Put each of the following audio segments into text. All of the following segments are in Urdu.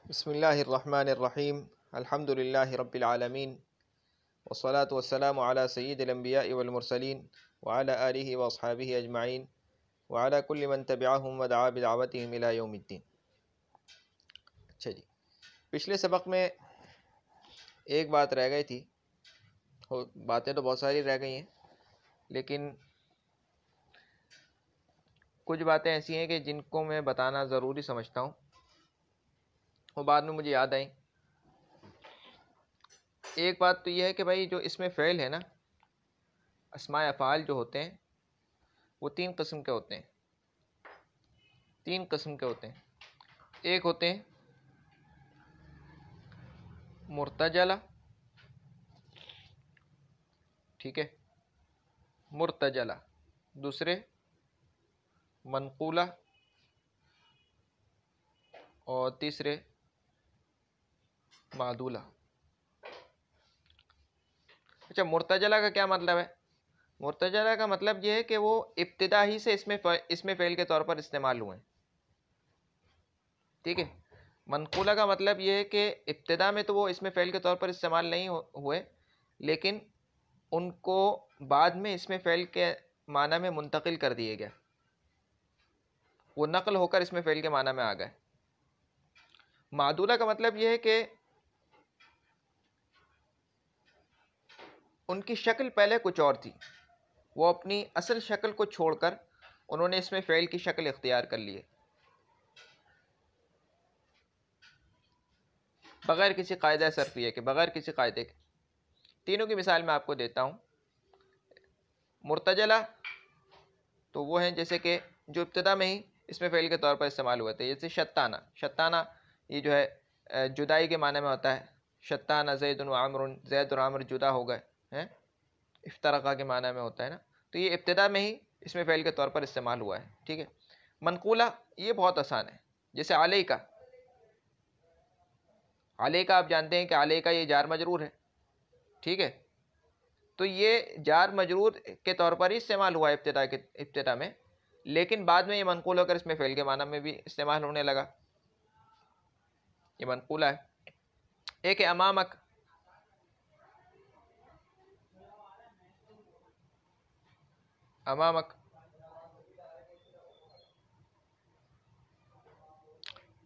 بسم اللہ الرحمن الرحیم الحمد للہ رب العالمین والصلاة والسلام علی سید الانبیاء والمرسلین وعلی آلہ واصحابہ اجمعین وعلی کل من تبعہم ودعا بدعوتہم الی یوم الدین۔ اچھا جی، پچھلے سبق میں ایک بات رہ گئی تھی، باتیں تو بہت ساری رہ گئی ہیں لیکن کچھ باتیں ایسی ہیں کہ جن کو میں بتانا ضروری سمجھتا ہوں، وہ بعد میں مجھے یاد آئیں۔ ایک بات تو یہ ہے کہ بھائی جو اس میں فعل ہے نا، اسماء افعال جو ہوتے ہیں وہ تین قسم کے ہوتے ہیں۔ ایک ہوتے ہیں مرتجلہ، ٹھیک ہے، مرتجلہ۔ دوسرے منقولہ، اور تیسرے معدولہ۔ اچھا، مرتجلہ کا کیا مطلب ہے؟ مرتجلہ کا مطلب یہ ہے کہ وہ ابتدا ہی سے اس میں فعل کے طور پر استعمال ہوئے ہیں، ٹھیک ہے۔ منقولہ کا مطلب یہ ہے کہ ابتدا میں تو وہ اس میں فعل کے طور پر استعمال نہیں ہوئے، لیکن ان کو بعد میں اس میں فعل کے معنی میں منتقل کر دیے گیا، وہ نقل ہو کر اس میں فعل کے معنی میں آ گئے۔ معدولہ کا مطلب یہ ہے کہ ان کی شکل پہلے کچھ اور تھی، وہ اپنی اصل شکل کو چھوڑ کر انہوں نے اس میں فعل کی شکل اختیار کر لی ہے، بغیر کسی قاعدہ صرفیہ کے، بغیر کسی قاعدے کے۔ تینوں کی مثال میں آپ کو دیتا ہوں۔ مرتجلہ تو وہ ہیں جیسے کہ جو ابتدا میں ہی اس میں فعل کے طور پر استعمال ہوئے تھے، جیسے شتانہ۔ شتانہ یہ جو ہے جدائی کے معنی میں ہوتا ہے۔ شتانہ زید و عمر، زید اور عمر جدا ہو گئے ہیں، افترقہ کے معنی میں ہوتا ہے نا، تو یہ ابتدا میں ہی اس میں فعل کے طور پر استعمال ہوا ہے، ٹھیک ہے۔ منقولہ یہ بہت آسان ہے، جیسے علیکہ۔ علیکہ آپ جانتے ہیں کہ علیکہ یہ جار مجرور ہے، ٹھیک ہے، تو یہ جار مجرور کے طور پر ہی استعمال ہوا ہے ابتدا میں، لیکن بعد میں یہ منقول ہو کر اس میں فعل کے معنی میں بھی استعمال ہونے لگا، یہ منقولہ ہے۔ ایک ہے امامک۔ امامک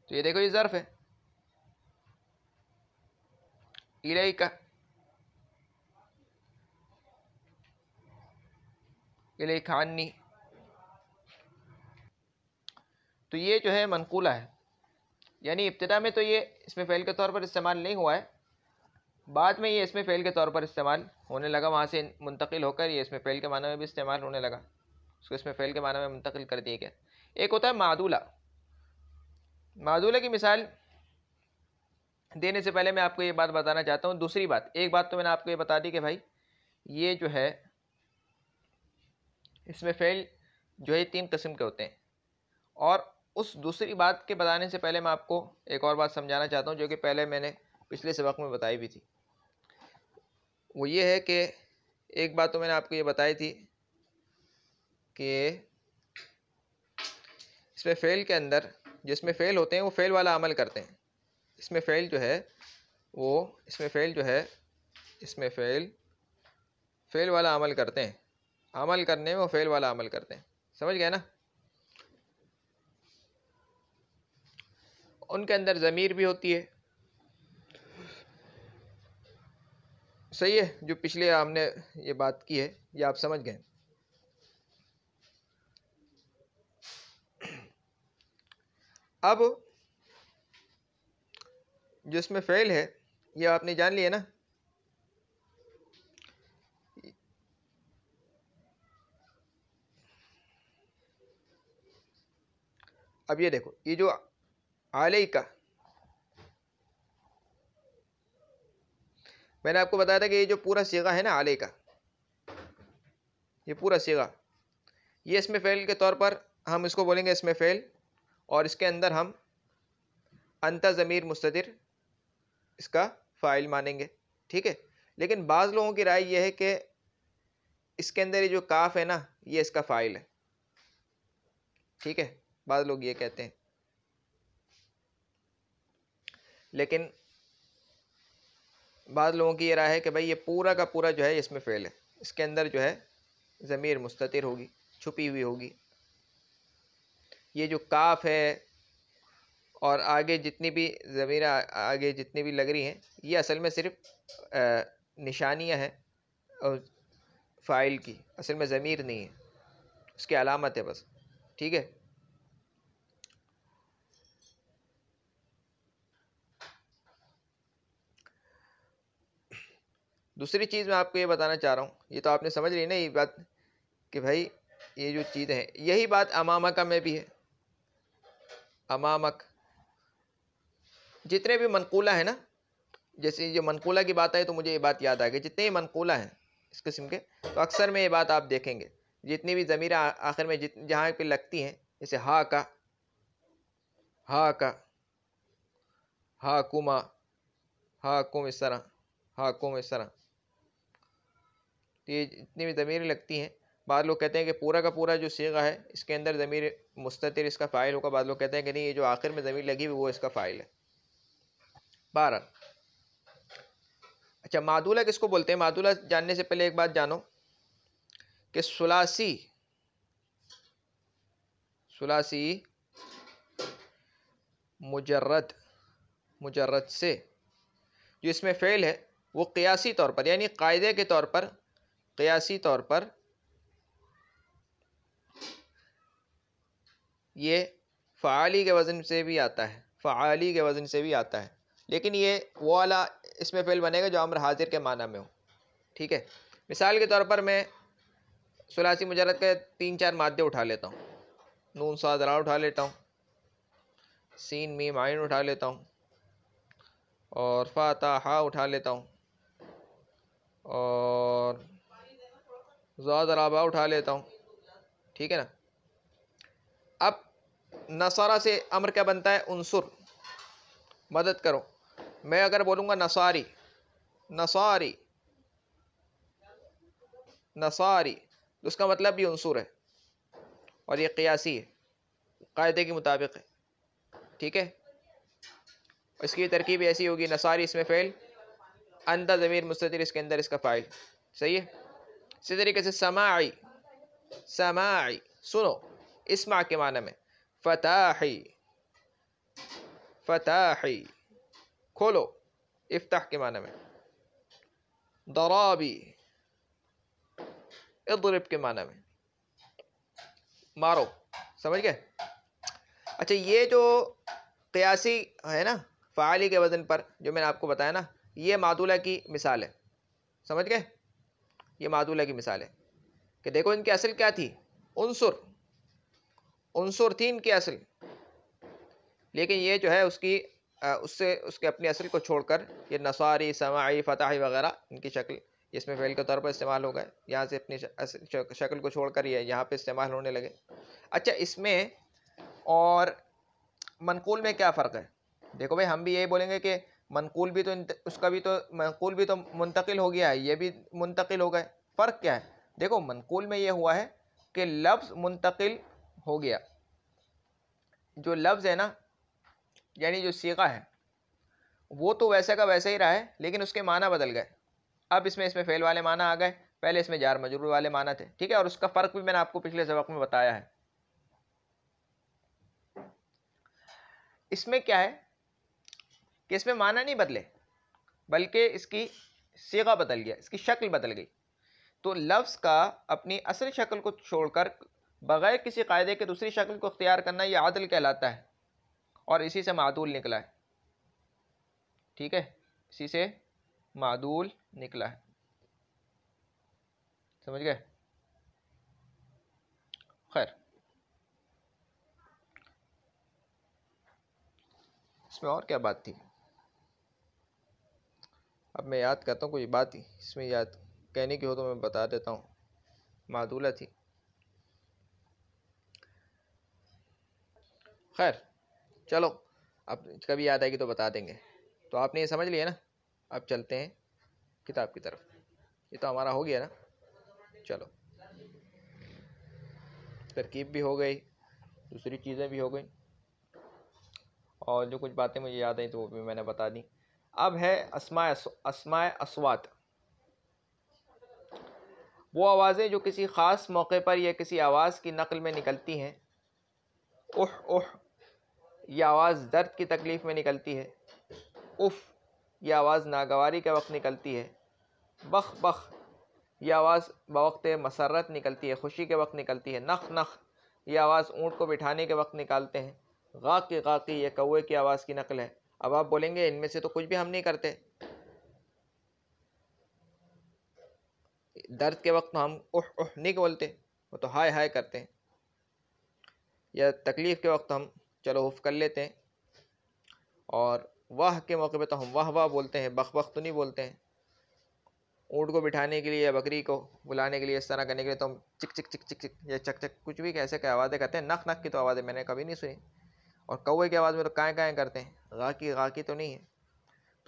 تو یہ دیکھو یہ ظرف ہے۔ الیکہ، الیک عنی، تو یہ جو ہے منقولہ ہے، یعنی ابتدا میں تو یہ اس میں فعل کے طور پر استعمال نہیں ہوا ہے، بعد میں یہ اس میں فعل کے طور پر استعمال ہونے لگا، وہاں سے منتقل ہو کر یہ اس میں فعل کے معنی میں بھی استعمال ہونے لگا، اس کو اس میں فعل کے معنی میں منتقل کر دیا گیا۔ ایک ہوتا ہے معدولہ۔ معدولہ کی مثال دینے سے پہلے میں آپ کو یہ بات بتانا چاہتا ہوں، دوسری بات، ایک بات تو میں نے آپ کو یہ بتا دی کہ بھائی یہ جو ہے اس میں فعل جو ہے تین قسم کے ہوتے ہیں، اور اس دوسری بات کے بتانے سے پہلے میں آپ کو ایک اور بات سمجھانا چاہتا ہوں جو کہ پہلے میں نے پچھلے سبق میں بتائی بھی تھی۔ وہ یہ ہے کہ ایک بات تو میں نے آپ کو یہ بتائی تھی کہ اس میں فعل کے اندر جس میں فعل ہوتے ہیں وہ فعل والا عمل کرتے ہیں، اس میں فعل جو ہے وہ فعل والا عمل کرتے ہیں، عمل کرنے میں وہ فعل والا عمل کرتے ہیں، سمجھ گئے نا؟ ان کے اندر ضمیر بھی ہوتی ہے، صحیح ہے، جو پچھلے ہم نے یہ بات کی ہے یہ آپ سمجھ گئے۔ اب جو اس میں فعل ہے یہ آپ نے جان لیا نا، اب یہ دیکھو یہ جو علیکہ، میں نے آپ کو بتایا تھا کہ یہ جو پورا صیغہ ہے نا علیکہ، یہ پورا صیغہ یہ اس میں فعل کے طور پر ہم اس کو بولیں گے اس میں فعل، اور اس کے اندر ہم انت ضمیر مستتر اس کا فاعل مانیں گے، ٹھیک ہے۔ لیکن بعض لوگوں کی رائے یہ ہے کہ اس کے اندر یہ جو کاف ہے نا یہ اس کا فاعل ہے، ٹھیک ہے، بعض لوگ یہ کہتے ہیں۔ لیکن بعض لوگوں کی یہ رائے ہے کہ بھائی یہ پورا کا پورا جو ہے اس میں فعل ہے، اس کے اندر جو ہے ضمیر مستتر ہوگی، چھپی ہوئی ہوگی. یہ جو کاف ہے اور آگے جتنی بھی ضمیر آگے جتنی بھی لگ رہی ہیں، یہ اصل میں صرف نشانیاں ہیں اور فاعل کی، اصل میں ضمیر نہیں ہے، اس کی علامت ہے بس. ٹھیک ہے. دوسری چیز میں آپ کو یہ بتانا چاہ رہا ہوں، یہ تو آپ نے سمجھ لی نا یہ بات کہ بھائی یہ جو چیزیں ہیں، یہی بات امامک میں بھی ہے. امامک جتنے بھی منقولہ ہیں نا، جیسے جو منقولہ کی بات آئی تو مجھے یہ بات یاد آ گئی، جتنے بھی منقولہ ہیں اس قسم کے، تو اکثر میں یہ بات آپ دیکھیں گے، جتنی بھی ضمیر آخر میں جہاں پہ لگتی ہیں، جیسے ہا کا، ہا کا، ہا کما، ہا کم، اس طرح، ہا کم، اس طرح، یہ جتنی بھی ضمیر لگتی ہیں، بعض لوگ کہتے ہیں کہ پورا کا پورا جو صیغہ ہے اس کے اندر ضمیر مستتر اس کا فاعل ہوگا، بعض لوگ کہتے ہیں کہ نہیں، یہ جو آخر میں ضمیر لگی ہوئی وہ اس کا فاعل ہے. 12. اچھا، معدولہ کس کو بولتے ہیں؟ معدولہ جاننے سے پہلے ایک بات جانو کہ ثلاثی مجرد سے جو اس میں فعل ہے وہ قیاسی طور پر، یعنی قاعدے کے طور پر، قیاسی طور پر یہ فعالی کے وزن سے بھی آتا ہے، فعالی کے وزن سے بھی آتا ہے، لیکن یہ وہ والا اس میں فعل بنے گا جو امر حاضر کے معنی میں ہو. ٹھیک ہے. مثال کے طور پر میں ثلاثی مجرد کے 3-4 مادے اٹھا لیتا ہوں. نون صاد را اٹھا لیتا ہوں، سین میم عین اٹھا لیتا ہوں، اور فا تا ہا اٹھا لیتا ہوں، اور ضاد را با اٹھا لیتا ہوں. ٹھیک ہے نا. اب نصارہ سے امر کیا بنتا ہے؟ انصر، مدد کرو. میں اگر بولوں گا نصاری، نصاری، نصاری، تو اس کا مطلب بھی انصر ہے، اور یہ قیاسی ہے، قاعدے کے مطابق ہے. ٹھیک ہے. اس کی ترکیب ایسی ہوگی، نصاری اس میں فعل، انت ضمیر مستتر اس کے اندر اس کا فاعل. صحیح ہے. اسی طریقے سے سماعی، سماعی سنو، اسمع کے معنی میں، فتاحی، فتاحی کھولو، افتح کے معنی میں، ضرابی، اضرب کے معنی میں، مارو. سمجھ گئے؟ اچھا، یہ جو قیاسی ہے نا فعالی کے وزن پر جو میں نے آپ کو بتایا نا، یہ معدولہ کی مثال ہے. سمجھ گئے؟ یہ معدولہ کی مثال ہے کہ دیکھو ان کی اصل کیا تھی؟ عنصر، عنصر تھی ان کی اصل، لیکن یہ جو ہے اس کے اپنی اصل کو چھوڑ کر یہ نصاری، سماعی، فتحی وغیرہ ان کی شکل اس میں فعل کے طور پر استعمال ہو گئے، یہاں سے اپنی شکل کو چھوڑ کر یہ یہاں پہ استعمال ہونے لگے. اچھا، اس میں اور منقول میں کیا فرق ہے؟ دیکھو بھائی، ہم بھی یہی بولیں گے کہ منقول بھی تو اس کا بھی تو منقول بھی تو منتقل ہو گیا ہے، یہ بھی منتقل ہو گئے. فرق کیا ہے؟ دیکھو، منقول میں یہ ہوا ہے کہ لفظ منتقل ہو گیا، جو لفظ ہے نا، یعنی جو صیغہ ہے وہ تو ویسے کا ویسے ہی رہا ہے، لیکن اس کے معنی بدل گئے. اب اس میں فعل والے معنی آ گئے، پہلے اس میں جار مجرور والے معنی تھے. ٹھیک ہے. اور اس کا فرق بھی میں نے آپ کو پچھلے سبق میں بتایا ہے. اس میں کیا ہے کہ اس میں معنی نہیں بدلے، بلکہ اس کی صیغہ بدل گیا، اس کی شکل بدل گئی. تو لفظ کا اپنی اصل شکل کو چھوڑ کر بغیر کسی قاعدے کے دوسری شکل کو اختیار کرنا، یہ عدل کہلاتا ہے، اور اسی سے معدول نکلا ہے. ٹھیک ہے. اسی سے معدول نکلا ہے. سمجھ گئے؟ خیر، اس میں اور کیا بات تھی؟ اب میں یاد کرتا ہوں، کوئی بات ہی اس میں یاد کہنے کی ہو تو میں بتا دیتا ہوں. معدولہ تھی. خیر چلو، اب کبھی یاد آئے گی تو بتا دیں گے. تو آپ نے یہ سمجھ لیا نا. اب چلتے ہیں کتاب کی طرف. یہ تو ہمارا ہو گیا نا. چلو، ترکیب بھی ہو گئی، دوسری چیزیں بھی ہو گئی. اور جو کچھ باتیں مجھے یاد آئیں تو وہ بھی میں نے بتا دیں۔ اب ہے اسماء اصوات، وہ آوازیں جو کسی خاص موقع پر یا کسی آواز کی نقل میں نکلتی ہیں۔ اح اح، یہ آواز درد کی تکلیف میں نکلتی ہے۔ اف، یہ آواز ناگواری کے وقت نکلتی ہے۔ بخ بخ، یہ آواز بوقت مسرت نکلتی ہے، خوشی کے وقت نکلتی ہے۔ نخ نخ، یہ آواز اونٹ کو بٹھانے کے وقت نکالتے ہیں۔ غاقی غاقی، یہ کوے کی آواز کی نقل ہے۔ اب آپ بولیں گے ان میں سے تو کچھ بھی ہم نہیں کرتے، درد کے وقت ہم اح اح نہیں بولتے، وہ تو ہائے ہائے کرتے ہیں، یا تکلیف کے وقت ہم چلو اف کر لیتے ہیں، اور واہ کے موقع پہ تو ہم واہ واہ بولتے ہیں، بخ بخ تو نہیں بولتے ہیں۔ اونٹ کو بٹھانے کے لیے یا بکری کو بلانے کے لیے، اس طرح کرنے کے لیے تو ہم چک چک چک چک چک یا چک چک کچھ بھی کیسے کیا آوازیں کرتے ہیں۔ نخ نخ کی تو آوازیں میں نے کبھی نہیں سنی، اور کوے کی آواز میں تو کائیں کائیں کرتے ہیں، غاقی غاقی تو نہیں ہے۔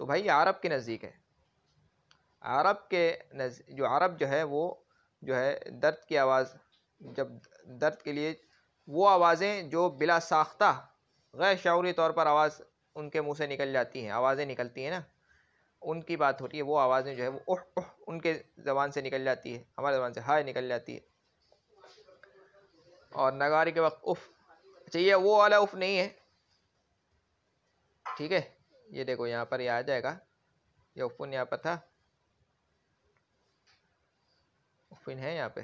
تو بھائی عرب کے نزدیک ہے، عرب کے جو عرب جو ہے وہ جو ہے درد کی آواز، جب درد کے لیے وہ آوازیں جو بلا ساختہ غیر شعوری طور پر آواز ان کے منہ سے نکل جاتی ہیں، آوازیں نکلتی ہیں نا، ان کی بات ہو رہی ہے۔ وہ آوازیں جو ہے وہ اح اح ان کے زبان سے نکل جاتی ہے، ہمارے زبان سے ہائے نکل جاتی ہے۔ اور نگاری کے وقت اف، اچھا یہ وہ والا اف نہیں ہے، ٹھیک ہے، یہ دیکھو یہاں پر یہ آ جائے گا، یہ افن یہاں پر تھا، افن ہے یہاں پہ،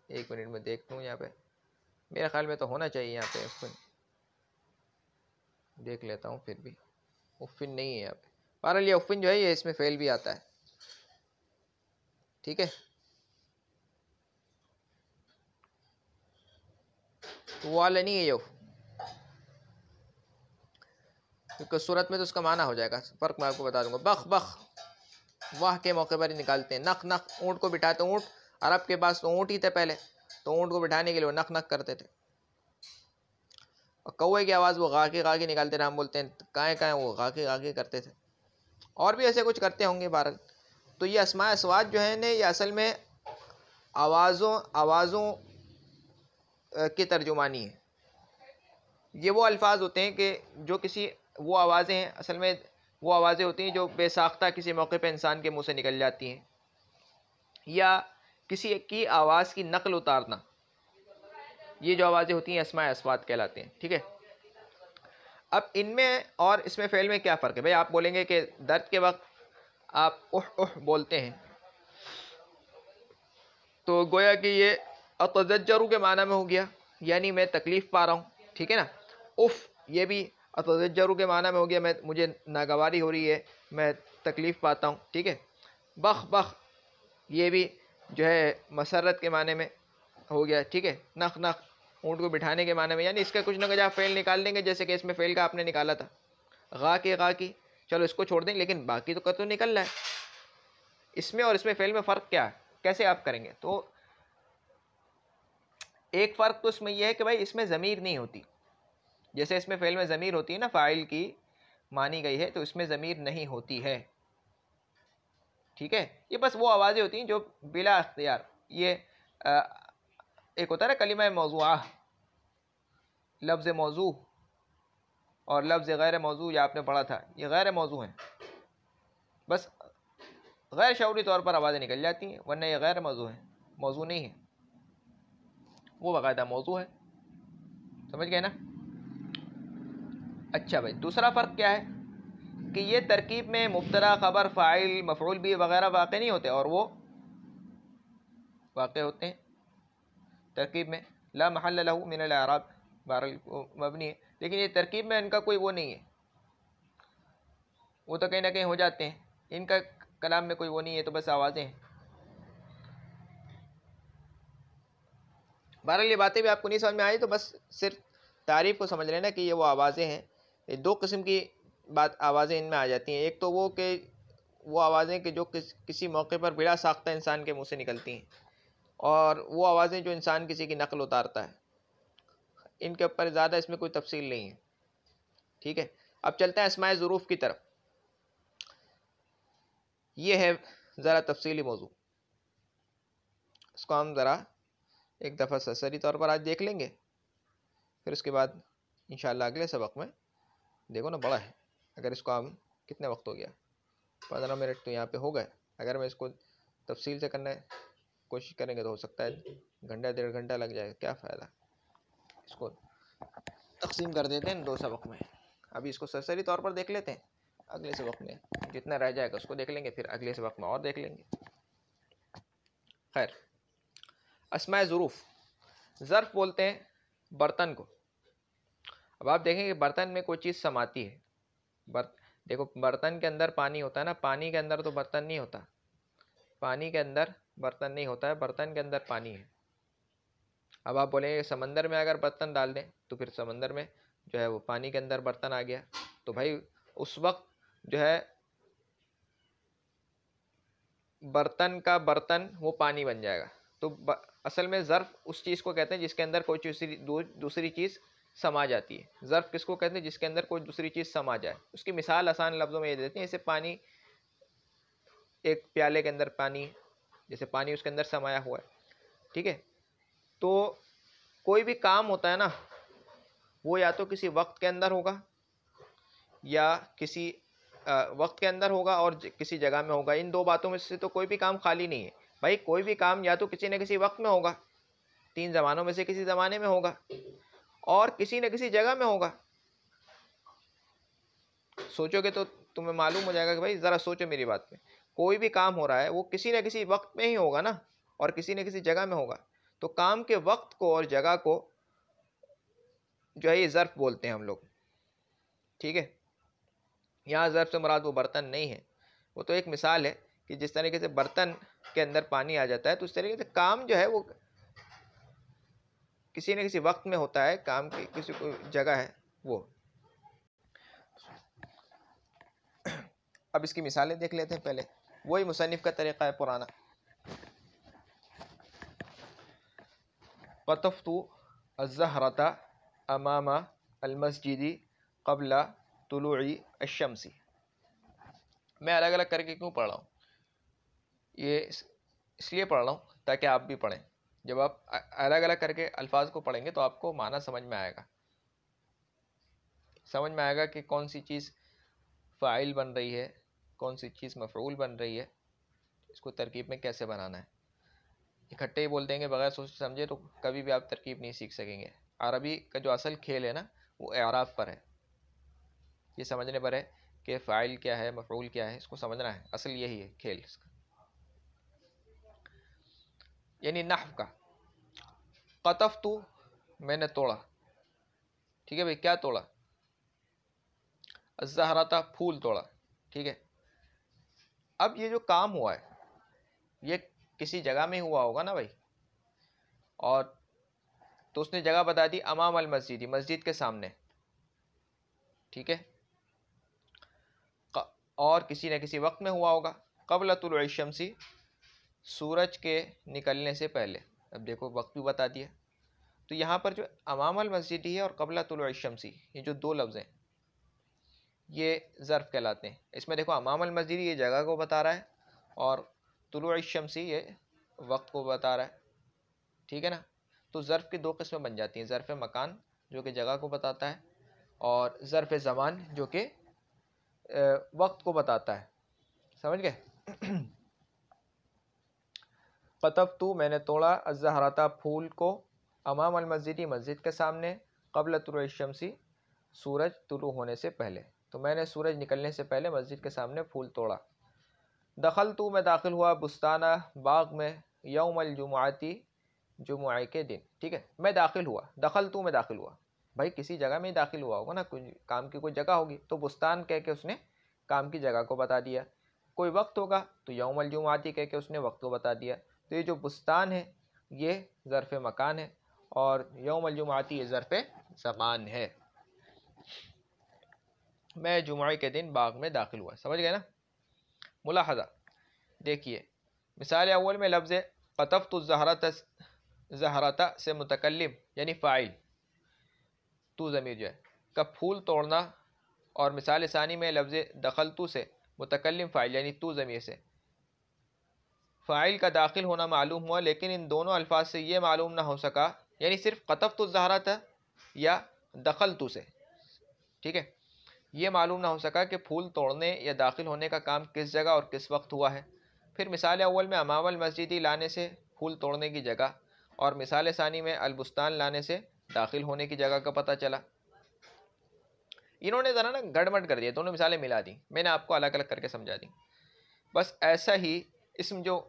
ایک منٹ میں دیکھ لوں، یہاں پہ میرے خیال میں تو ہونا چاہیے، یہاں پہ افن دیکھ لیتا ہوں، پھر بھی افن نہیں ہے یہاں پہ۔ بہرحال یہ افن جو ہے یہ اس میں فعل بھی آتا ہے، ٹھیک ہے، تو وہ والا نہیں ہے یہ اف، کیونکہ صورت میں تو اس کا معنی ہو جائے گا، فرق میں آپ کو بتا دوں گا۔ بخ بخ، واہ کے موقع پر ہی نکالتے ہیں۔ نخ نخ، اونٹ کو بٹھاتے، اونٹ عرب کے پاس تو اونٹ ہی تھے پہلے، تو اونٹ کو بٹھانے کے لیے وہ نخ نخ کرتے تھے۔ اور کوے کی آواز وہ غاقی غاقی نکالتے تھے، ہم بولتے ہیں کائیں کائیں، وہ غاقی غاقی کرتے تھے، اور بھی ایسے کچھ کرتے ہوں گے بہرحال۔ تو یہ اسماء اصوات جو ہیں نا، یہ اصل میں آوازوں کی ترجمانی ہے۔ یہ وہ الفاظ ہوتے ہیں کہ جو کسی، وہ آوازیں ہیں اصل میں، وہ آوازیں ہوتی ہیں جو بے ساختہ کسی موقع پہ انسان کے منہ سے نکل جاتی ہیں، یا کسی کی آواز کی نقل اتارنا، یہ جو آوازیں ہوتی ہیں اسماء اصوات کہلاتے ہیں، ٹھیک ہے۔ اب ان میں اور اس میں فعل میں کیا فرق ہے؟ بھائی آپ بولیں گے کہ درد کے وقت آپ اح اح بولتے ہیں، تو گویا کہ یہ اتزجرو کے معنی میں ہو گیا، یعنی میں تکلیف پا رہا ہوں، ٹھیک ہے نا۔ اف، یہ بھی اتزجرو کے معنی میں ہو گیا، مجھے ناگواری ہو رہی ہے، میں تکلیف پاتا ہوں، ٹھیک ہے۔ بخ بخ، یہ بھی جو ہے مسرت کے معنی میں ہو گیا، ٹھیک ہے۔ نخ نخ، اونٹ کو بٹھانے کے معنی میں، یعنی اس کا کچھ نہ کچھ آپ فعل نکال دیں گے، جیسے کہ اس میں فعل کا آپ نے نکالا تھا غاقی غاقی، چلو اس کو چھوڑ دیں، لیکن باقی تو نکل رہا ہے۔ اس میں اور اس میں فعل میں فرق کیا ہے، کیسے آپ کریں گے؟ تو ایک فرق تو اس میں یہ ہے کہ بھائی اس میں ضمیر نہیں ہوتی، جیسے اس میں فعل میں ضمیر ہوتی ہے نا، فاعل کی مانی گئی ہے، تو اس میں ضمیر نہیں ہوتی ہے، ٹھیک ہے۔ یہ بس وہ آوازیں ہوتی ہیں جو بلا اختیار، یہ ایک ہوتا ہے نا کلمہ موضوعہ، لفظ موضوع اور لفظ غیر موضوع، یہ آپ نے پڑھا تھا، یہ غیر موضوع ہیں، بس غیر شعوری طور پر آوازیں نکل جاتی ہیں، ورنہ یہ غیر موضوع ہیں، موضوع نہیں ہے، وہ باقاعدہ موضوع ہے، سمجھ گئے نا۔ اچھا بھائی، دوسرا فرق کیا ہے کہ یہ ترکیب میں مبتدا، خبر، فاعل، مفعول بھی وغیرہ واقع نہیں ہوتے، اور وہ واقع ہوتے ہیں ترکیب میں۔ لا محل له من الاعراب، مبنی ہے، لیکن یہ ترکیب میں ان کا کوئی وہ نہیں ہے، وہ تو کہیں نہ کہیں ہو جاتے ہیں، ان کا کلام میں کوئی وہ نہیں ہے، تو بس آوازیں ہیں۔ بہرحال یہ باتیں بھی آپ کو نہیں سمجھ میں آئی تو بس صرف تعریف کو سمجھ لینا کہ یہ وہ آوازیں ہیں۔ یہ دو قسم کی آوازیں ان میں آ جاتی ہیں، ایک تو وہ کہ وہ آوازیں کہ جو کسی موقع پر بلا ساختہ انسان کے منہ سے نکلتی ہیں، اور وہ آوازیں جو انسان کسی کی نقل اتارتا ہے، ان کے اوپر زیادہ اس میں کوئی تفصیل نہیں ہے، ٹھیک ہے۔ اب چلتے ہیں اسماء ظروف کی طرف، یہ ہے ذرا تفصیلی موضوع، اس کو ہم ذرا ایک دفعہ سرسری طور پر آج دیکھ لیں گے، پھر اس کے بعد انشاءاللہ اگلے سبق میں دیکھو نا بڑا ہے. اگر اس کو ہم کتنے وقت ہو گیا 15 منٹ تو یہاں پہ ہو گئے. اگر میں اس کو تفصیل سے کرنے کوشش کریں گے تو ہو سکتا ہے گھنٹہ 1.5 گھنٹہ لگ جائے. کیا فائدہ. اس کو تقسیم کر دیتے ہیں 2 سبق میں. ابھی اس کو سرسری طور پر دیکھ لیتے ہیں, اگلے سبق میں جتنا رہ جائے گا اس کو دیکھ لیں گے, پھر اگلے سبق میں اور دیکھ لیں گے. خیر, اسماء ظروف. ظرف بولتے ہیں برتن کو. اب آپ دیکھیں کہ برتن میں کوئی چیز سماتی ہے. دیکھو برتن کے اندر پانی ہوتا ہے نا, پانی کے اندر تو برتن نہیں ہوتا. پانی کے اندر برتن نہیں ہوتا ہے, برتن کے اندر پانی ہے. اب آپ بولیں گے سمندر میں اگر برتن ڈال دیں تو پھر سمندر میں جو ہے وہ پانی کے اندر برتن آ گیا, تو بھائی اس وقت جو ہے برتن کا برتن وہ پانی بن جائے گا. تو اصل میں ظرف اس چیز کو کہتے ہیں جس کے اندر کوئی دوسری چیز سما جاتی ہے. ظرف کس کو کہتے ہیں؟ جس کے اندر کوئی دوسری چیز سما جائے. اس کی مثال آسان لفظوں میں یہ دیتے ہیں, جیسے پانی, ایک پیالے کے اندر پانی, جیسے پانی اس کے اندر سمایا ہوا ہے. ٹھیک ہے, تو کوئی بھی کام ہوتا ہے نا وہ یا تو کسی وقت کے اندر ہوگا یا کسی وقت کے اندر ہوگا اور کسی جگہ میں ہوگا. ان 2 باتوں میں سے تو کوئی بھی کام خالی نہیں ہے. بھائی کوئی بھی کام یا تو کسی نہ کسی وقت میں ہوگا, 3 زمانوں میں سے کسی زمانے میں ہوگا, اور کسی نہ کسی جگہ میں ہوگا. سوچو گے تو تمہیں معلوم ہو جائے گا کہ بھائی ذرا سوچو میری بات میں. کوئی بھی کام ہو رہا ہے وہ کسی نہ کسی وقت میں ہی ہوگا نا, اور کسی نہ کسی جگہ میں ہوگا. تو کام کے وقت کو اور جگہ کو جو ہے یہ ظرف بولتے ہیں ہم لوگ. ٹھیک ہے, یہاں ظرف سے مراد وہ برتن نہیں ہے, وہ تو ایک مثال ہے کہ جس طریقے سے برتن کے اندر پانی آ جاتا ہے تو اس طریقے سے کام جو ہے وہ کسی نہ کسی وقت میں ہوتا ہے, کام کی کسی کوئی جگہ ہے وہ. اب اس کی مثالیں دیکھ لیتے ہیں پہلے. وہی مصنف کا طریقہ ہے پرانا. قطفت الزہرۃ امام المسجد قبل طلوع الشمس. میں الگ الگ کر کے کیوں پڑھ رہا ہوں؟ یہ اس لیے پڑھ رہا ہوں تاکہ آپ بھی پڑھیں. جب آپ الگ الگ کر کے الفاظ کو پڑھیں گے تو آپ کو معنی سمجھ میں آئے گا. سمجھ میں آئے گا کہ کون سی چیز فاعل بن رہی ہے, کون سی چیز مفعول بن رہی ہے, اس کو ترکیب میں کیسے بنانا ہے. اکٹھے ہی بول دیں گے بغیر سوچ سمجھے تو کبھی بھی آپ ترکیب نہیں سیکھ سکیں گے. عربی کا جو اصل کھیل ہے نا وہ اعراب پر ہے, یہ سمجھنے پر ہے کہ فاعل کیا ہے, مفعول کیا ہے, اس کو سمجھنا ہے. اصل یہی ہے کھیل اس کا. یعنی نحو کا. قطفت میں نے توڑا. ٹھیک ہے بھائی, کیا توڑا؟ الزہرۃ پھول توڑا. ٹھیک ہے, اب یہ جو کام ہوا ہے یہ کسی جگہ میں ہوا ہوگا نا بھائی, اور تو اس نے جگہ بتا دی امام المسجد, مسجد کے سامنے. ٹھیک ہے, اور کسی نہ کسی وقت میں ہوا ہوگا. قبل طلوع الشمس, سورج کے نکلنے سے پہلے. اب دیکھو وقت بھی بتا دیا. تو یہاں پر جو امام المسجد ہے اور قبل طلوع الشمس, یہ جو 2 لفظ ہیں یہ ظرف کہلاتے ہیں. اس میں دیکھو امام المسجد یہ جگہ کو بتا رہا ہے اور طلوع الشمس یہ وقت کو بتا رہا ہے. ٹھیک ہے نا. تو ظرف کی 2 قسمیں بن جاتی ہیں, ظرف مکان جو کہ جگہ کو بتاتا ہے, اور ظرف زمان جو کہ وقت کو بتاتا ہے. سمجھ گئے؟ قطفت میں نے توڑا, الزہرۃ پھول کو, امام المسجد مسجد کے سامنے, قبل طلوع الشمس سورج طلوع ہونے سے پہلے. تو میں نے سورج نکلنے سے پہلے مسجد کے سامنے پھول توڑا. دخلت میں داخل ہوا, بستانہ باغ میں, یوم الجمعۃ جمعہ کے دن. ٹھیک ہے, میں داخل ہوا, دخلت میں داخل ہوا. بھائی کسی جگہ میں ہی داخل ہوا ہوگا نا, کوئی کام کی کوئی جگہ ہوگی, تو بستان کہہ کے اس نے کام کی جگہ کو بتا دیا. کوئی وقت ہوگا تو یوم الجمعۃ کہہ کے اس نے وقت کو بتا دیا. تو یہ جو بستان ہے یہ ظرف مکان ہے, اور یوم الجمعۃ یہ ظرف زمان ہے. میں جمعہ کے دن باغ میں داخل ہوا. سمجھ گئے نا؟ ملاحظہ دیکھیے, مثال اول میں لفظ قطفت الزہرۃ سے متکلم یعنی فاعل تو ضمیر جو ہے کا پھول توڑنا, اور مثال ثانی میں لفظ دخلت سے متکلم فاعل یعنی تو ضمیر سے فاعل کا داخل ہونا معلوم ہوا, لیکن ان دونوں الفاظ سے یہ معلوم نہ ہو سکا, یعنی صرف قطفت الزہرۃ یا دخلت سے. ٹھیک ہے, یہ معلوم نہ ہو سکا کہ پھول توڑنے یا داخل ہونے کا کام کس جگہ اور کس وقت ہوا ہے۔ پھر مثال اول میں امام المسجدی لانے سے پھول توڑنے کی جگہ، اور مثال ثانی میں البستان لانے سے داخل ہونے کی جگہ کا پتہ چلا۔ انہوں نے ذرا نا گڑبڑ کر دیا، دونوں مثالیں ملا دیں، میں نے آپ کو الگ الگ کر کے سمجھا دیں۔ بس ایسا ہی اسم جو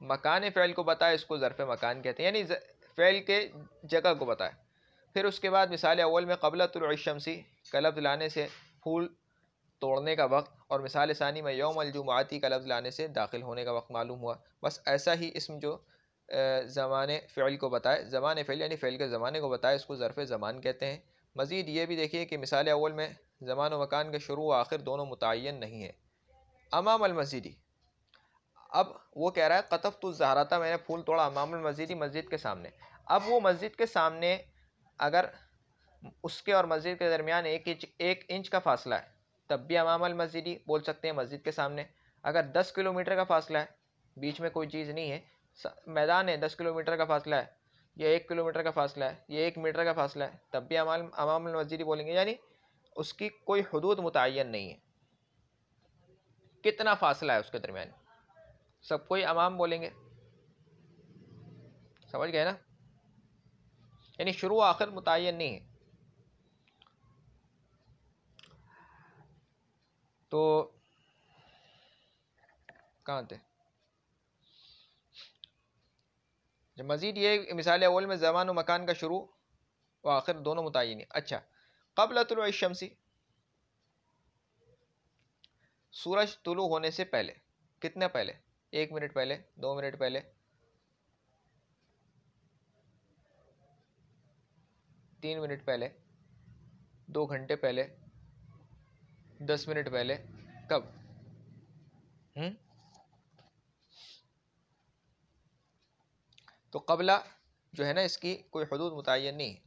مکان فعل کو بتائے اس کو ظرف مکان کہتے ہیں، یعنی فعل کے جگہ کو بتائے۔ پھر اس کے بعد مثال اول میں قبل طلوع الشمس کا لفظ لانے سے پھول توڑنے کا وقت، اور مثال ثانی میں یوم الجمعاتی کا لفظ لانے سے داخل ہونے کا وقت معلوم ہوا۔ بس ایسا ہی اسم جو زمان فعل کو بتائے، زمان فعل یعنی فعل کے زمانے کو بتائے، اس کو ظرف زمان کہتے ہیں۔ مزید یہ بھی دیکھیے کہ مثال اول میں زمان و مکان کے شروع و آخر دونوں متعین نہیں ہے۔ امام المسجدی، اب وہ کہہ رہا ہے قطفت الزہرۃ، میں نے پھول توڑا امام المسجدی، مسجد کے سامنے۔ اب وہ مسجد کے سامنے اگر اس کے اور مسجد کے درمیان ایک انچ کا فاصلہ ہے تب بھی امام المسجدی بول سکتے ہیں، مسجد کے سامنے۔ اگر 10 کلومیٹر کا فاصلہ ہے، بیچ میں کوئی چیز نہیں ہے، میدان ہے، 10 کلومیٹر کا فاصلہ ہے، یا 1 کلومیٹر کا فاصلہ ہے، یا 1 میٹر کا فاصلہ ہے، تب بھی امام المسجدی بولیں گے، یعنی اس کی کوئی حدود متعین نہیں ہے، کتنا فاصلہ ہے اس کے درمیان، سب کوئی امام بولیں گے۔ سمجھ گئے نا؟ یعنی شروع آخر متعین نہیں ہے۔ تو کہاں تھے؟ مزید یہ مثال اول میں زمان و مکان کا شروع و آخر دونوں متعین ہیں۔ اچھا، قبل طلوع الشمس، سورج طلوع ہونے سے پہلے، کتنا پہلے؟ 1 منٹ پہلے، 2 منٹ پہلے، 3 منٹ پہلے، 2 گھنٹے پہلے، 10 منٹ پہلے، کب؟ تو قبلہ جو ہے نا اس کی کوئی حدود متعین نہیں ہے۔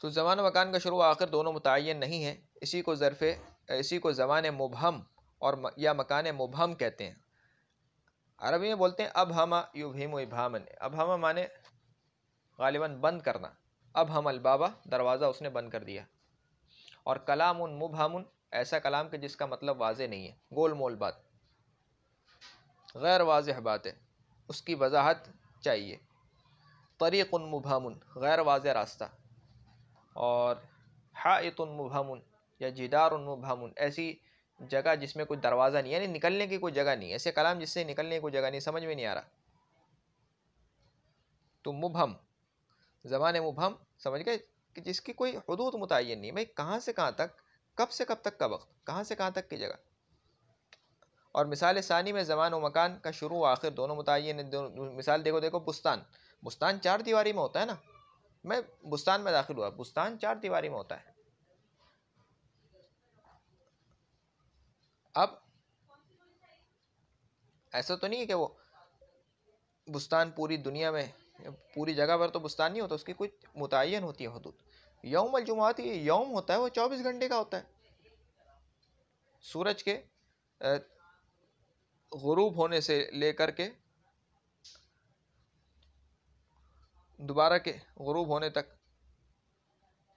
تو زمان و مکان کا شروع و آخر دونوں متعین نہیں ہیں، اسی کو زمان مبہم اور یا مکان مبہم کہتے ہیں۔ عربی میں بولتے ہیں ابہما یبہم ابہامن، ابہما مانے غالباً بند کرنا، ابہم البابا، دروازہ اس نے بند کر دیا۔ اور کلام مبہم، ایسا کلام کہ جس کا مطلب واضح نہیں ہے، گول مول بات، غیر واضح بات ہے، اس کی وضاحت چاہیے۔ طریق مبہم، غیر واضح راستہ۔ اور حائط مبہم یا جدار مبہم، ایسی جگہ جس میں کوئی دروازہ نہیں، یعنی نکلنے کی کوئی جگہ نہیں، ایسے کلام جس سے نکلنے کی کوئی جگہ نہیں، سمجھ میں نہیں آ رہا۔ تو مبہم، زمان مبہم، سمجھ گئے کہ جس کی کوئی حدود متعین نہیں، بھائی کہاں سے کہاں تک، کب سے کب تک کا وقت، کہاں سے کہاں تک کی جگہ۔ اور مثال ثانی میں زمان و مکان کا شروع و آخر دونوں متعین ہیں۔ مثال دیکھو بستان، بستان 4 دیواری میں ہوتا ہے نا، میں بستان میں داخل ہوا، بستان 4 دیواری میں ہوتا ہے۔ اب ایسا تو نہیں ہے کہ وہ بستان پوری دنیا میں، پوری جگہ پر تو بستان نہیں ہوتا، اس کی کوئی متعین ہوتی ہے حدود۔ یوم الجمعات، یہ یوم ہوتا ہے وہ 24 گھنٹے کا ہوتا ہے، سورج کے غروب ہونے سے لے کر کے دوبارہ کے غروب ہونے تک،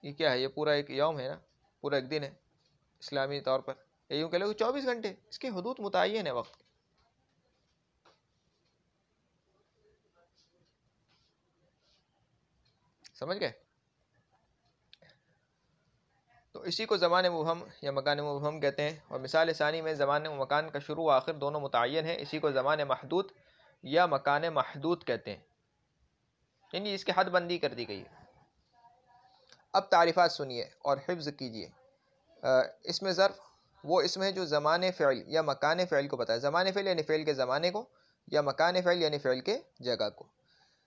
یہ کیا ہے؟ یہ پورا ایک یوم ہے نا، پورا ایک دن ہے اسلامی طور پر، یہ یوں کہ لو 24 گھنٹے، اس کی حدود متعین ہے وقت۔ سمجھ گئے؟ تو اسی کو زمان مبہم یا مکان مبہم کہتے ہیں۔ اور مثال ثانی میں زمان و مکان کا شروع و آخر دونوں متعین ہیں، اسی کو زمان محدود یا مکان محدود کہتے ہیں، یعنی اس کی حد بندی کر دی گئی ہے۔ اب تعریفات سنیے اور حفظ کیجئے۔ اس میں ظرف وہ اسم ہے جو زمان فعل یا مکان فعل کو بتائے، زمان فعل یعنی فعل کے زمانے کو، یا مکان فعل یعنی فعل کے جگہ کو۔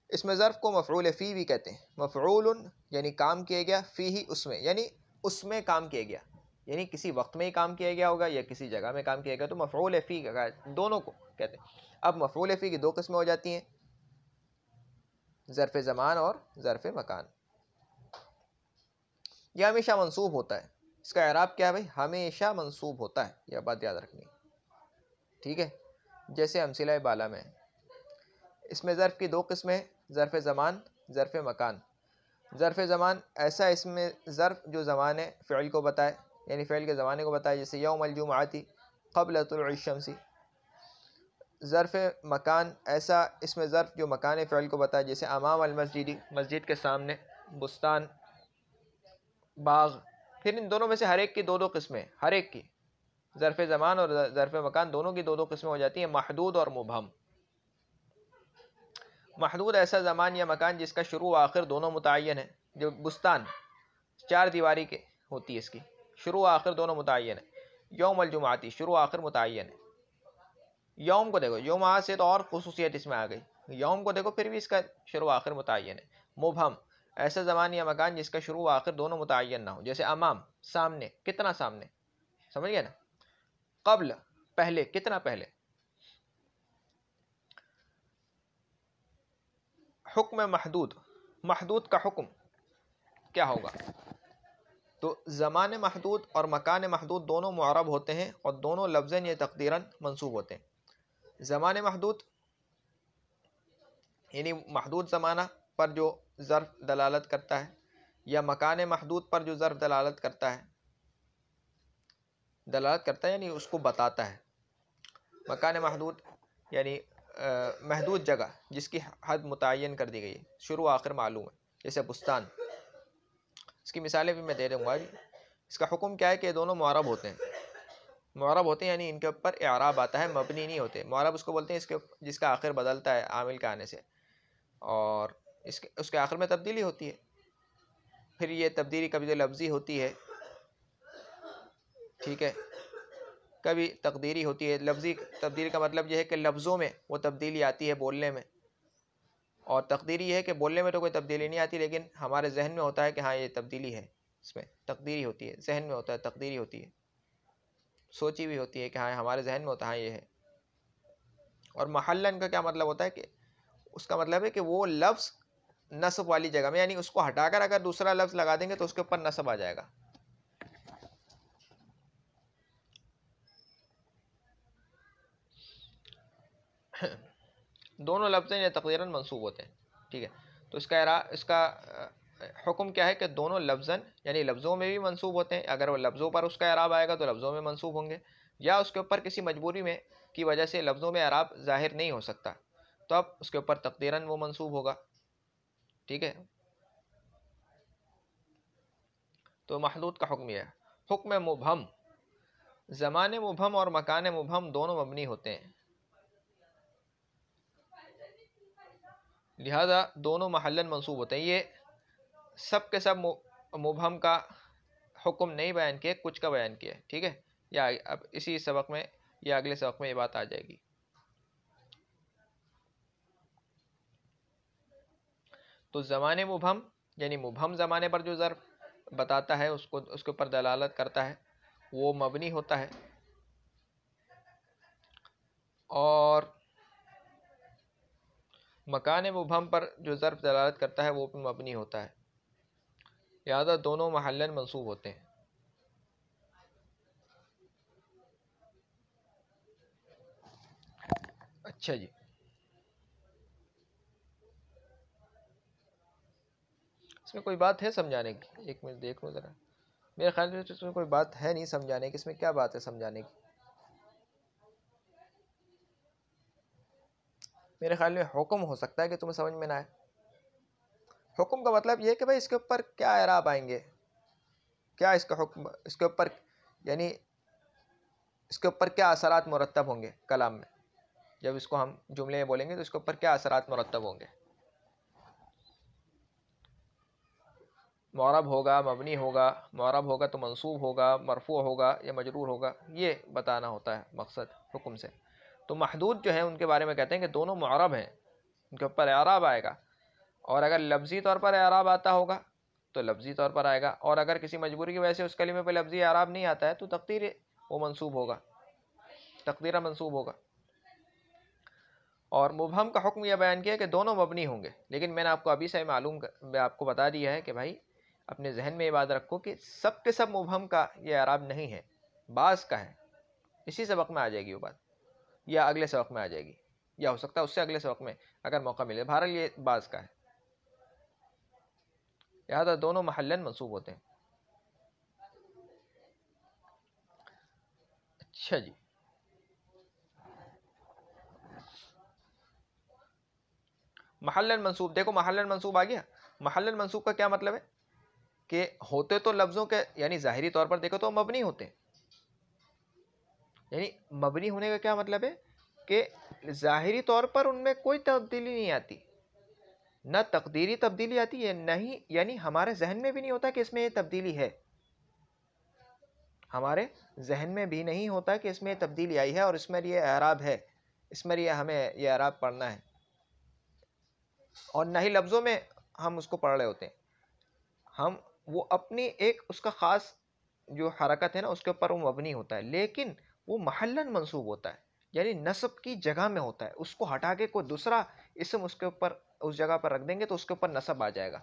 اس میں ظرف کو مفعول فی بھی کہتے ہیں، مفعول یعنی کام کیا گیا، فی ہی اس میں، یعنی اس میں کام کیا گیا، یعنی کسی وقت میں ہی کام کیا گیا ہوگا یا کسی جگہ میں کام کیا گیا، تو مفعول فی کا دونوں کو کہتے ہیں۔ اب مفعول فی کی 2 قسمیں ہو جاتی ہیں، ظرف زمان اور ظرف مکان۔ یہ ہمیشہ منصوب ہوتا ہے، اس کا اعراب کیا ہے بھائی؟ ہمیشہ منصوب ہوتا ہے، یہ بات یاد رکھنی، ٹھیک ہے؟ جیسے امثلہ بالا میں اس میں ظرف کی 2 قسمیں، ظرف زمان، ظرف مکان۔ ظرف زمان ایسا اسم ظرف جو زمانے فعل کو بتائے، یعنی فعل کے زمانے کو بتائے، جیسے یوم الجمعاتی قبل طلوع الشمس۔ ظرف مکان ایسا اسم ظرف جو مکان فعل کو بتائے، جیسے امام المسجد، مسجد کے سامنے، بستان، باغ۔ پھر ان دونوں میں سے ہر ایک کی دو دو قسمیں، ہر ایک کی، ظرف زمان اور ظرف مکان دونوں کی دو دو قسمیں ہو جاتی ہیں، محدود اور مبہم۔ محدود ایسا زمان یا مکان جس کا شروع و آخر دونوں متعین ہے، جو بستان 4 دیواری کے ہوتی ہے، اس کی شروع و آخر دونوں متعین ہے۔ یوم الجمعاتی شروع و آخر متعین ہے۔ یوم کو دیکھو، یوم سے تو اور خصوصیت اس میں آ گئی، یوم کو دیکھو پھر بھی اس کا شروع و آخر متعین ہے۔ مبہم ایسا زمان یا مکان جس کا شروع و آخر دونوں متعین نہ ہو، جیسے امام سامنے، کتنا سامنے، سمجھ گئے نا؟ قبل پہلے، کتنا پہلے۔ حکم محدود، محدود کا حکم کیا ہوگا؟ تو زمان محدود اور مکان محدود دونوں معرب ہوتے ہیں اور دونوں لفظاً یا تقدیراً منصوب ہوتے ہیں۔ زمان محدود یعنی محدود زمانہ پر جو ظرف دلالت کرتا ہے، یا مکان محدود پر جو ظرف دلالت کرتا ہے یعنی اس کو بتاتا ہے۔ مکان محدود یعنی محدود جگہ جس کی حد متعین کر دی گئی ہے، شروع آخر معلوم ہے، جیسے بستان۔ اس کی مثالیں بھی میں دے دوں گا۔ اس کا حکم کیا ہے کہ یہ دونوں معرب ہوتے ہیں، معرب ہوتے ہیں یعنی ان کے اوپر اعراب آتا ہے، مبنی نہیں ہوتے۔ معرب اس کو بولتے ہیں جس کا آخر بدلتا ہے عامل کے آنے سے، اور اس کے آخر میں تبدیلی ہوتی ہے۔ پھر یہ تبدیلی کبھی تو لفظی ہوتی ہے، ٹھیک ہے، کبھی تقدیری ہوتی ہے۔ لفظی تبدیلی کا مطلب یہ ہے کہ لفظوں میں وہ تبدیلی آتی ہے بولنے میں، اور تقدیری یہ ہے کہ بولنے میں تو کوئی تبدیلی نہیں آتی، لیکن ہمارے ذہن میں ہوتا ہے کہ ہاں یہ تبدیلی ہے، اس میں تقدیری ہوتی ہے، ذہن میں ہوتا ہے، تقدیری ہوتی ہے، سوچی بھی ہوتی ہے کہ ہاں ہمارے ذہن میں ہوتا ہے ہاں یہ ہے۔ اور محلن کا کیا مطلب ہوتا ہے کہ اس کا مطلب ہے کہ وہ لفظ نصب والی جگہ میں، یعنی اس کو ہٹا کر اگر دوسرا لفظ لگا دیں گے تو اس کے اوپر نصب آ جائے گا۔ دونوں لفظ یا تقدیراً منصوب ہوتے ہیں، ٹھیک ہے۔ تو اس کا حکم کیا ہے کہ دونوں لفظاً یعنی لفظوں میں بھی منصوب ہوتے ہیں، اگر وہ لفظوں پر اس کا اعراب آئے گا تو لفظوں میں منصوب ہوں گے، یا اس کے اوپر کسی مجبوری میں کی وجہ سے لفظوں میں اعراب ظاہر نہیں ہو سکتا تو اب اس کے اوپر تقدیراً وہ منصوب ہوگا، ٹھیک ہے۔ تو محدود کا حکم یہ ہے۔ حکم مبہم، زمان مبہم اور مکان مبہم دونوں مبنی ہوتے ہیں، لہذا دونوں محلن منصوب ہوتے ہیں۔ یہ سب کے سب مبہم کا حکم نہیں بیان کیا، کچھ کا بیان کیا ہے، ٹھیک ہے۔ یا اب اسی سبق میں یا اگلے سبق میں یہ بات آ جائے گی۔ تو زمان مبہم یعنی مبہم زمانے پر جو ظرف بتاتا ہے، اس کے اوپر دلالت کرتا ہے، وہ مبنی ہوتا ہے، اور مکان مبہم پر جو ظرف دلالت کرتا ہے وہ بھی مبنی ہوتا ہے، لہذا دونوں محلن منصوب ہوتے ہیں۔ اچھا جی، اس میں کوئی بات ہے سمجھانے کی؟ ایک منٹ دیکھ لو ذرا، میرے خیال میں اس میں کوئی بات ہے نہیں سمجھانے کی۔ اس میں کیا بات ہے سمجھانے کی؟ میرے خیال میں حکم ہو سکتا ہے کہ تمہیں سمجھ میں نہ آئے۔ حکم کا مطلب یہ ہے کہ بھائی اس کے اوپر کیا اعراب آئیں گے، کیا اس کا حکم، اس کے اوپر یعنی اس کے اوپر کیا اثرات مرتب ہوں گے کلام میں، جب اس کو ہم جملے میں بولیں گے تو اس کے اوپر کیا اثرات مرتب ہوں گے۔ معرب ہوگا، مبنی ہوگا، معرب ہوگا تو منصوب ہوگا، مرفوع ہوگا یا مجرور ہوگا، یہ بتانا ہوتا ہے مقصد حکم سے۔ تو محدود جو ہے ان کے بارے میں کہتے ہیں کہ دونوں معرب ہیں، ان کے اوپر اعراب آئے گا، اور اگر لفظی طور پر اعراب آتا ہوگا تو لفظی طور پر آئے گا، اور اگر کسی مجبوری کی وجہ سے اس کلمے پہ لفظی اعراب نہیں آتا ہے تو تقدیر وہ منصوب ہوگا، تقدیرہ منصوب ہوگا۔ اور مبہم کا حکم یہ بیان کیا کہ دونوں مبنی ہوں گے، لیکن میں نے آپ کو ابھی سے میں آپ کو بتا دیا ہے کہ بھائی اپنے ذہن میں یہ بات رکھو کہ سب کے سب مبہم کا یہ اعراب نہیں ہے، بعض کا ہے۔ اسی سبق میں آ جائے گی وہ بات، یا اگلے سبق میں آ جائے گی، یا ہو سکتا ہے اس سے اگلے سبق میں اگر موقع ملے، بہرحال یہ بعض کا ہے۔ لہذا دونوں محلن منصوب ہوتے ہیں. اچھا جی، محلن منصوب دیکھو، محلن منصوب آ گیا. محلن منصوب کا کیا مطلب ہے کہ ہوتے تو لفظوں کے یعنی ظاہری طور پر دیکھو تو مبنی ہوتے ہیں. یعنی مبنی ہونے کا کیا مطلب ہے کہ ظاہری طور پر ان میں کوئی تبدیلی نہیں آتی، نہ تقدیری تبدیلی آتی ہے، نہیں یعنی ہمارے ذہن میں بھی نہیں ہوتا کہ اس میں یہ تبدیلی ہے، ہمارے ذہن میں بھی نہیں ہوتا کہ اس میں یہ تبدیلی آئی ہے اور اس میں یہ اعراب ہے، اس میں یہ ہمیں یہ اعراب پڑھنا ہے، اور نہ ہی لفظوں میں ہم اس کو پڑھ رہے ہوتے ہیں. ہم وہ اپنی ایک اس کا خاص جو حرکت ہے نا اس کے اوپر وہ مبنی ہوتا ہے، لیکن وہ محلن منصوب ہوتا ہے، یعنی نصب کی جگہ میں ہوتا ہے. اس کو ہٹا کے کوئی دوسرا اسم اس کے اوپر اس جگہ پر رکھ دیں گے تو اس کے اوپر نصب آ جائے گا،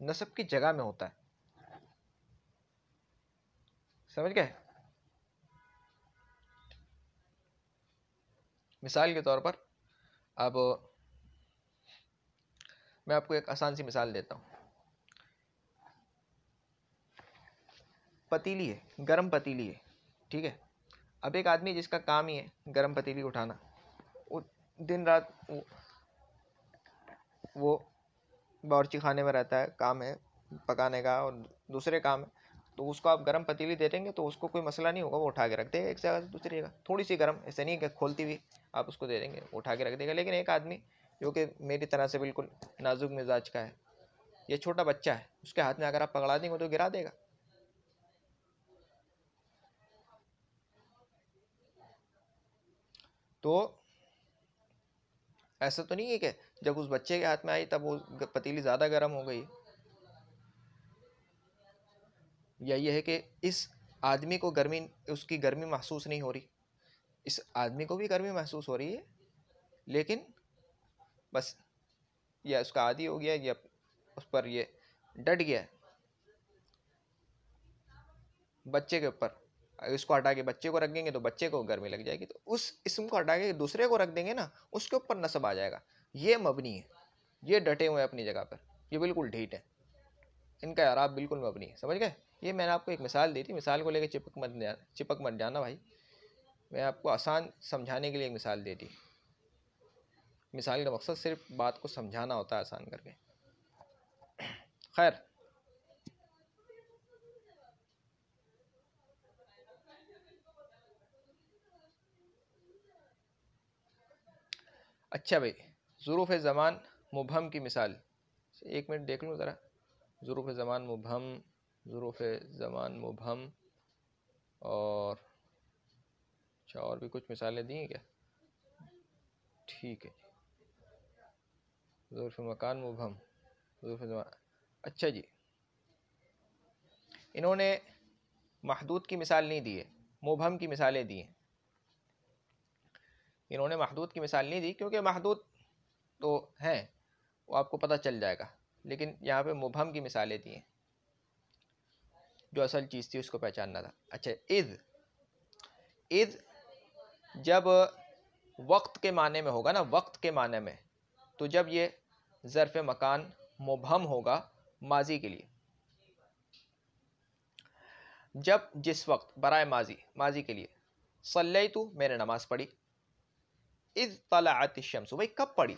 نصب کی جگہ میں ہوتا ہے. سمجھ گئے؟ مثال کے طور پر اب میں آپ کو ایک آسان سی مثال دیتا ہوں. پتیلی ہے، گرم پتیلی ہے، ٹھیک ہے. اب ایک آدمی جس کا کام ہی ہے گرم پتیلی اٹھانا، وہ دن رات وہ باورچی خانے میں رہتا ہے، کام ہے پکانے کا اور دوسرے کام ہے، تو اس کو آپ گرم پتیلی دے دیں گے تو اس کو کوئی مسئلہ نہیں ہوگا، وہ اٹھا کے رکھ دے گا ایک جگہ سے دوسری جگہ، تھوڑی سی گرم، ایسے نہیں کہ کھولتی ہوئی آپ اس کو دے دیں گے وہ اٹھا کے رکھ دے گا. لیکن ایک آدمی جو کہ میری طرح سے بالکل نازک مزاج کا ہے، یہ چھوٹا بچہ ہے، اس کے ہاتھ میں اگر آپ پکڑا دیں گے تو گرا دے گا. تو ایسا تو نہیں ہے کہ جب اس بچے کے ہاتھ میں آئی تب وہ پتیلی زیادہ گرم ہو گئی، یا یہ ہے کہ اس آدمی کو گرمی، اس کی گرمی محسوس نہیں ہو رہی، اس آدمی کو بھی گرمی محسوس ہو رہی ہے لیکن بس یا اس کا عادی ہو گیا یا اس پر یہ ڈٹ گیا ہے. بچے کے اوپر اس کو ہٹا کے بچے کو رکھ دیں گے تو بچے کو گرمی لگ جائے گی، تو اس اسم کو ہٹا کے دوسرے کو رکھ دیں گے نا، اس کے اوپر نصب آ جائے گا. یہ مبنی ہے، یہ ڈٹے ہوئے ہیں اپنی جگہ پر، یہ بالکل ڈھیٹ ہے، ان کا اعراب بالکل مبنی ہے. سمجھ گئے؟ یہ میں نے آپ کو ایک مثال دی تھی، مثال کو لے کے چپک مت جانا بھائی، میں آپ کو آسان سمجھانے کے لیے ایک مثال دی تھی. مثال کا مقصد صرف بات کو سمجھانا ہوتا ہے آسان کر کے. خیر، اچھا بھائی، ظروف زمان مبہم کی مثال، ایک منٹ دیکھ لوں ذرا. ظروف زمان مبہم، ظروف زمان مبہم، اور اچھا اور بھی کچھ مثالیں دی ہیں کیا؟ ٹھیک ہے. ظروف مکان مبہم، ظروف زمان. اچھا جی، انہوں نے محدود کی مثال نہیں دی ہے، مبہم کی مثالیں دی ہیں. انہوں نے محدود کی مثال نہیں دی کیونکہ محدود تو ہیں وہ آپ کو پتہ چل جائے گا، لیکن یہاں پہ مبہم کی مثالیں دی ہیں، جو اصل چیز تھی اس کو پہچاننا تھا. اچھا، اذ جب وقت کے معنی میں ہوگا نا، وقت کے معنی میں، تو جب یہ ظرف مکان مبہم ہوگا ماضی کے لیے، جب جس وقت برائے ماضی، ماضی کے لیے. صلیتو میں نے نماز پڑھی، اذ طلعت الشمس بھائی کب پڑھی،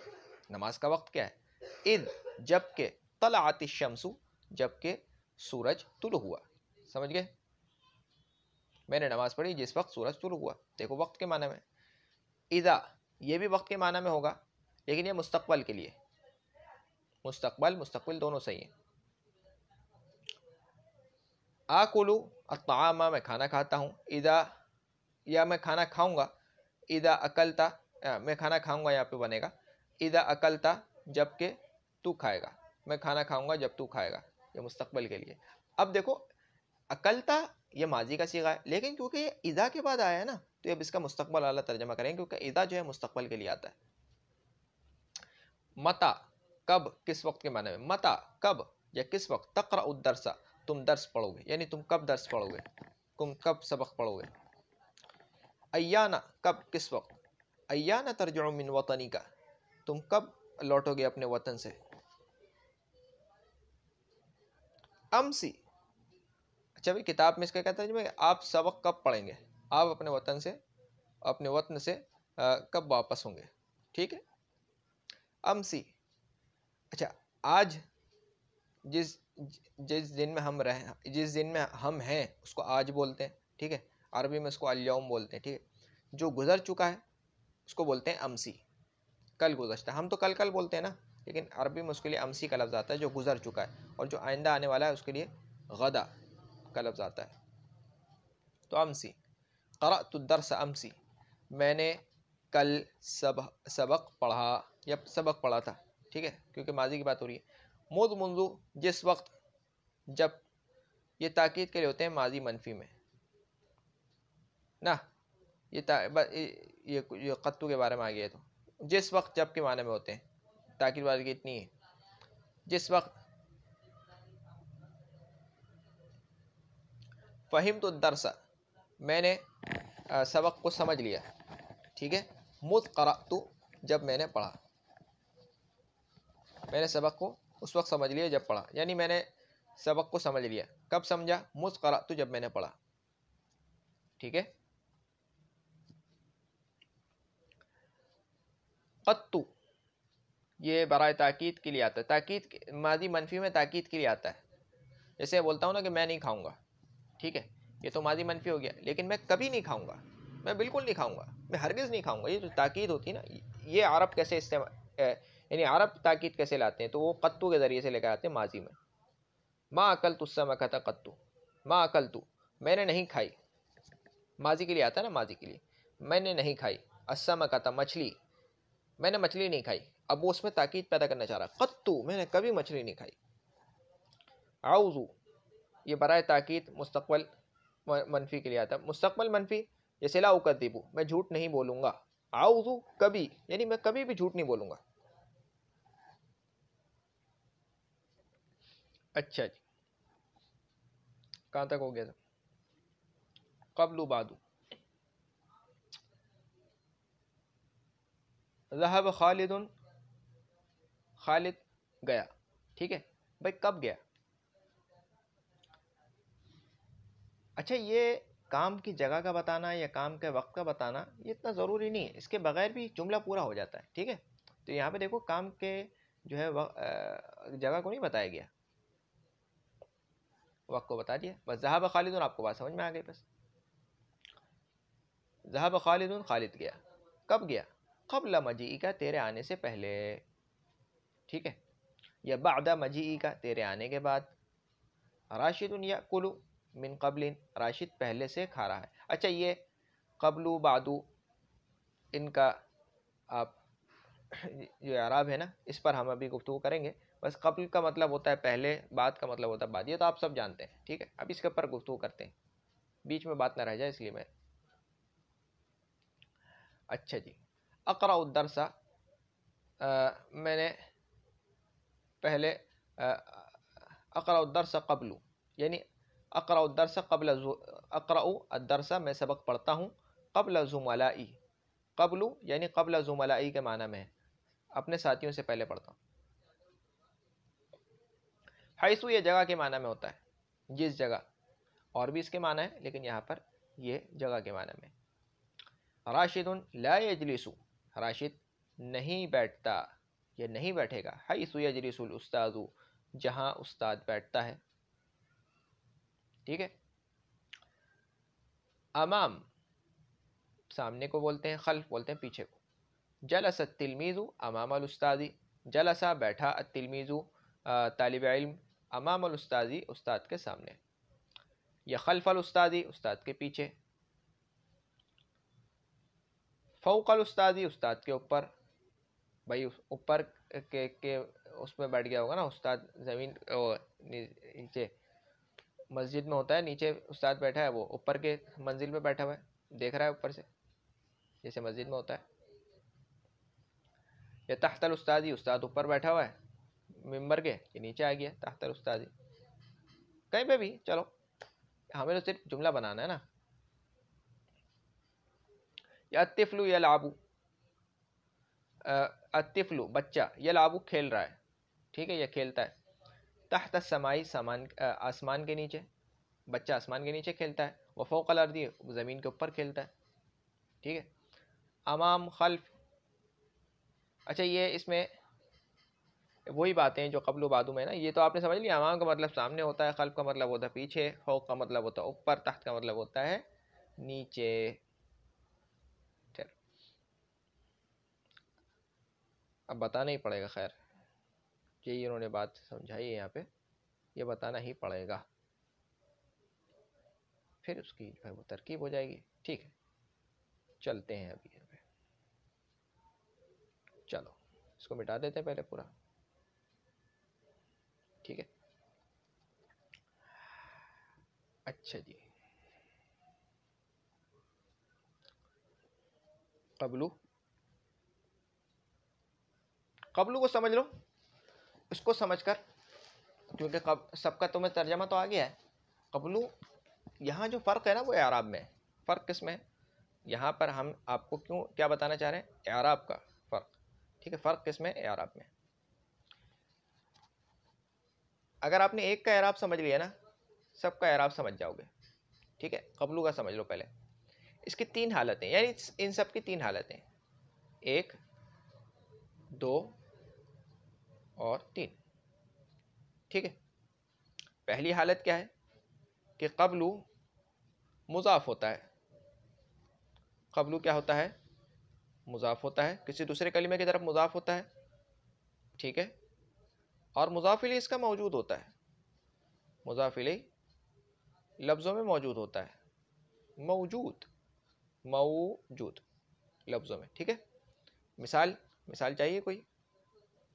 نماز کا وقت کیا ہے، اذ جب کہ، طلعت الشمس جب کہ سورج طلوع ہوا. سمجھ گئے؟ میں نے نماز پڑھی جس وقت سورج طلوع ہوا، دیکھو وقت کے معنی میں. اذا یہ بھی وقت کے معنی میں ہوگا لیکن یہ مستقبل کے لیے، مستقبل دونوں صحیح ہیں. آکلو الطعام میں کھانا کھاتا ہوں، اذا یا میں کھانا کھاؤں گا، اذا اکلتا میں کھانا کھاؤں گا، یہاں پہ بنے گا اذا اکلتا جب کہ تو کھائے گا، میں کھانا کھاؤں گا جب تو کھائے گا، یہ مستقبل کے لیے. اب دیکھو اکلتا یہ ماضی کا صیغہ ہے، لیکن کیونکہ یہ اذا کے بعد آیا ہے نا تو اب اس کا مستقبل والا ترجمہ کریں گے کیونکہ اذا جو ہے مستقبل کے لیے آتا ہے. متا کب، کس وقت کے معنی میں، متا کب یا کس وقت، تقرأ الدرس تم درس پڑھو گے، یعنی تم کب درس پڑھو گے، تم کب سبق پڑھو گے. ایانا کب، کس وقت، ایانا ترجع من وطنک تم کب لوٹو گے اپنے وطن سے. امسی. اچھا بھائی کتاب میں اس کا کیا ترجمہ ہے؟ آپ سبق کب پڑھیں گے، آپ اپنے وطن سے کب واپس ہوں گے. ٹھیک ہے. امسی. اچھا آج جس دن میں ہم ہیں اس کو آج بولتے ہیں. ٹھیک ہے. عربی میں اس کو الیوم بولتے ہیں. ٹھیک ہے. جو گزر چکا ہے اس کو بولتے ہیں امسی، کل گزشتہ. ہم تو کل بولتے ہیں نا، لیکن عربی میں اس کے لیے امسی کا لفظ آتا ہے جو گزر چکا ہے، اور جو آئندہ آنے والا ہے اس کے لیے غدا کا لفظ آتا ہے. تو امسی. قرأت الدرس امسی، میں نے کل سبق پڑھا یا سبق پڑھا تھا. ٹھیک ہے، کیونکہ ماضی کی بات ہو رہی ہے. منذ جس وقت، جب، یہ تاکید کے لیے ہوتے ہیں ماضی منفی میں نا. یہ قطو کے بارے میں آ گیا. تو جس وقت جب کے معنی میں ہوتے ہیں. تاکید بات کی اتنی ہے، جس وقت. فہمت الدرس، میں نے سبق کو سمجھ لیا. ٹھیک ہے. مذ قرأت، جب میں نے پڑھا. میں نے سبق کو اس وقت سمجھ لیا جب پڑھا، یعنی میں نے سبق کو سمجھ لیا. کب سمجھا؟ مذ قرأت، جب میں نے پڑھا. ٹھیک ہے. قطو، یہ برائے تاکید کے لیے آتا ہے. تاکید ماضی منفی میں تاکید کے لیے آتا ہے. جیسے بولتا ہوں نا کہ میں نہیں کھاؤں گا. ٹھیک ہے، یہ تو ماضی منفی ہو گیا، لیکن میں کبھی نہیں کھاؤں گا، میں بالکل نہیں کھاؤں گا، میں ہرگز نہیں کھاؤں گا. یہ جو تاکید ہوتی ہے نا، یہ عرب کیسے یعنی عرب تاکید کیسے لاتے ہیں؟ تو وہ قطو کے ذریعے سے لے کے آتے ہیں ماضی میں. ما اکلت السمکۃ قطو، ما اکلت، میں نے نہیں کھائی. ماضی کے لیے آتا ہے نا، ماضی کے لیے. میں نے نہیں کھائی. السمکۃ، مچھلی، میں نے مچھلی نہیں کھائی. اب وہ اس میں تاکید پیدا کرنا چاہ رہا. قطو، میں نے کبھی مچھلی نہیں کھائی. اعوذ، یہ برائے تاکید مستقبل منفی کے لیے آتا ہے. مستقبل منفی، جیسے لا اکذب، میں جھوٹ نہیں بولوں گا. اعوذ، کبھی، یعنی میں کبھی بھی جھوٹ نہیں بولوں گا. اچھا جی، کہاں تک ہو گیا تھا؟ قبل بعد. ذهب خالد، خالد گیا. ٹھیک ہے بھائی، کب گیا؟ اچھا یہ کام کی جگہ کا بتانا یا کام کے وقت کا بتانا یہ اتنا ضروری نہیں ہے، اس کے بغیر بھی جملہ پورا ہو جاتا ہے. ٹھیک ہے. تو یہاں پہ دیکھو کام کے جو ہے جگہ کو نہیں بتایا گیا، وقت کو بتا دیا بس. ذهب خالد، آپ کو بات سمجھ میں آ گئی بس. ذهب خالد، خالد گیا. کب گیا؟ قبل مجیئی کا، تیرے آنے سے پہلے. ٹھیک ہے. یا بعد مجیئی کا، تیرے آنے کے بعد. راشد یاکل من قبل، راشد پہلے سے کھا رہا ہے. اچھا یہ قبل بعد ان کا آپ جو اعراب ہے نا، اس پر ہم ابھی گفتگو کریں گے. بس قبل کا مطلب ہوتا ہے پہلے، بعد کا مطلب ہوتا ہے بعد. یہ تو آپ سب جانتے ہیں. ٹھیک ہے. اب اس کے اوپر گفتگو کرتے ہیں، بیچ میں بات نہ رہ جائے اس لیے میں. اچھا جی. اقرأ الدرس، میں نے پہلے اقرأ الدرس قبل، یعنی اقرأ الدرس قبل اقرأ الدرس، میں سبق پڑھتا ہوں. قبل زملائی، قبل یعنی قبل زملائی کے معنی میں ہے، اپنے ساتھیوں سے پہلے پڑھتا ہوں. حیث، یہ جگہ کے معنی میں ہوتا ہے، جس جگہ. اور بھی اس کے معنی ہے لیکن یہاں پر یہ جگہ کے معنی میں. راشد لا یجلس، راشد نہیں بیٹھتا یا نہیں بیٹھے گا. حیث یجلس الاستاذ، جہاں استاد بیٹھتا ہے. ٹھیک ہے. امام سامنے کو بولتے ہیں، خلف بولتے ہیں پیچھے کو. جلس التلمیذ امام الاستاذ، جلسا بیٹھا، التلمیذ طالب علم، امام الاستاذ استاد کے سامنے. یا خلف الاستاذ استاد کے پیچھے. فوق الاستاذ استاد کے اوپر. بھائی اوپر کے اس میں بیٹھ گیا ہوگا نا استاد، زمین نیچے مسجد میں ہوتا ہے، نیچے استاد بیٹھا ہے، وہ اوپر کے منزل میں بیٹھا ہوا ہے، دیکھ رہا ہے اوپر سے جیسے مسجد میں ہوتا ہے. یا تحت الاستاذ استاد اوپر بیٹھا ہوا ہے ممبر کے، یہ نیچے آ گیا تحت الاستاذ. کہیں پہ بھی چلو، ہمیں تو صرف جملہ بنانا ہے نا. یا الطفل یلعب، الطفل بچہ، یلعب کھیل رہا ہے. ٹھیک ہے، یہ کھیلتا ہے. تحت السمائی آسمان کے نیچے، بچہ آسمان کے نیچے کھیلتا ہے، وفوق الارض زمین کے اوپر کھیلتا ہے، ٹھیک ہے. امام خلف، اچھا یہ اس میں وہی باتیں ہیں جو قبل و بعد میں نا، یہ تو آپ نے سمجھ لیا. امام کا مطلب سامنے ہوتا ہے، خلف کا مطلب ہوتا ہے پیچھے، فوق کا مطلب ہوتا ہے اوپر، تحت کا مطلب ہوتا ہے نیچے. اب بتانا ہی پڑے گا، خیر یہی انہوں نے بات سمجھائی ہے یہاں پہ، یہ بتانا ہی پڑے گا، پھر اس کی جو ہے وہ ترکیب ہو جائے گی. ٹھیک ہے چلتے ہیں ابھی یہاں پہ، چلو اس کو مٹا دیتے ہیں پہلے پورا. ٹھیک ہے اچھا جی، قبلو کو سمجھ لو. اس کو سمجھ کر، کیونکہ سب کا تمہیں ترجمہ تو آ گیا ہے. قبلو یہاں جو فرق ہے نا وہ اعراب میں. فرق کس میں؟ یہاں پر ہم آپ کو کیا بتانا چاہ رہے ہیں؟ اعراب کا فرق. ٹھیک ہے، فرق کس میں؟ اعراب میں. اگر آپ نے ایک کا اعراب سمجھ لیا نا، سب کا اعراب سمجھ جاؤ گے. ٹھیک ہے، قبلو کا سمجھ لو پہلے. اس کی 3 حالتیں، یعنی ان سب کی 3 حالتیں، 1 2 اور 3. ٹھیک ہے، پہلی حالت کیا ہے کہ قبلو مضاف ہوتا ہے. قبلو کیا ہوتا ہے؟ مضاف ہوتا ہے، کسی دوسرے کلمے کی طرف مضاف ہوتا ہے. ٹھیک ہے، اور مضاف الیہ اس کا موجود ہوتا ہے. مضاف الیہ لفظوں میں موجود ہوتا ہے، موجود لفظوں میں. ٹھیک ہے، مثال چاہیے کوئی؟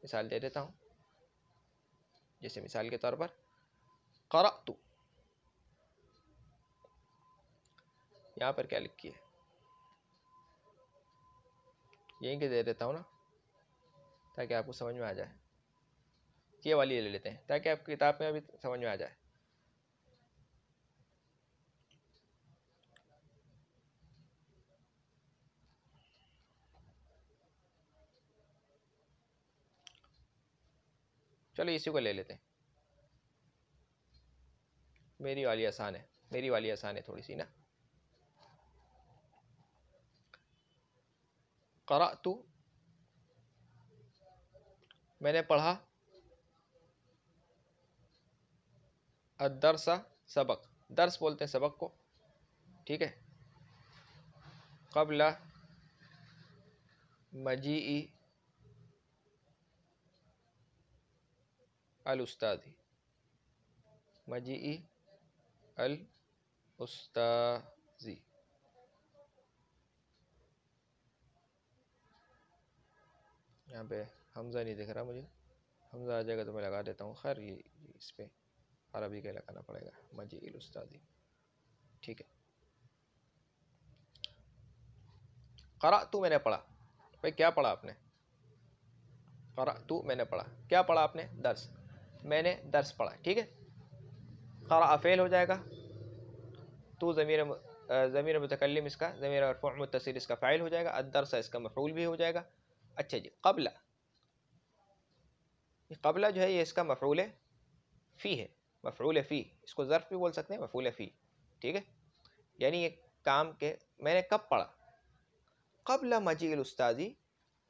مثال دے دیتا ہوں. جیسے مثال کے طور پر قرأت، یہاں پر کیا لکھی ہے؟ یہیں کے دے دیتا ہوں نا تاکہ آپ کو سمجھ میں آ جائے. یہ والی لے لیتے ہیں تاکہ آپ کی کتاب میں ابھی سمجھ میں آ جائے. چلو اسی کو لے لیتے ہیں. میری والی آسان ہے تھوڑی سی نا. قرأت میں نے پڑھا، الدرس سبق، درس بولتے ہیں سبق کو. ٹھیک ہے، قبل مجیئی الاستاذی، مجیئی الاستاذی. یہاں پہ حمزہ نہیں دکھ رہا مجھے، حمزہ آ جائے گا تو میں لگا دیتا ہوں. خیر یہ اس پہ عربی کا لگانا پڑے گا، مجیئی الاستاذی. ٹھیک ہے، قرأت میں نے پڑھا. بھائی کیا پڑھا آپ نے؟ قرأت میں نے پڑھا. کیا پڑھا آپ نے؟ درس. میں نے درس پڑھا. ٹھیک ہے، قرأ فعل ہو جائے گا، تو ضمیر متکلم اس کا، ضمیر مرفوع متصل اس کا فاعل ہو جائے گا، الدرس اس کا مفعول بھی ہو جائے گا. اچھا جی، قبلہ جو ہے یہ اس کا مفعول فی ہے. مفعول فی، اس کو ظرف بھی بول سکتے ہیں، مفعول فی. ٹھیک ہے، یعنی یہ کام کے میں نے کب پڑھا؟ قبل مجیء الاستاذی،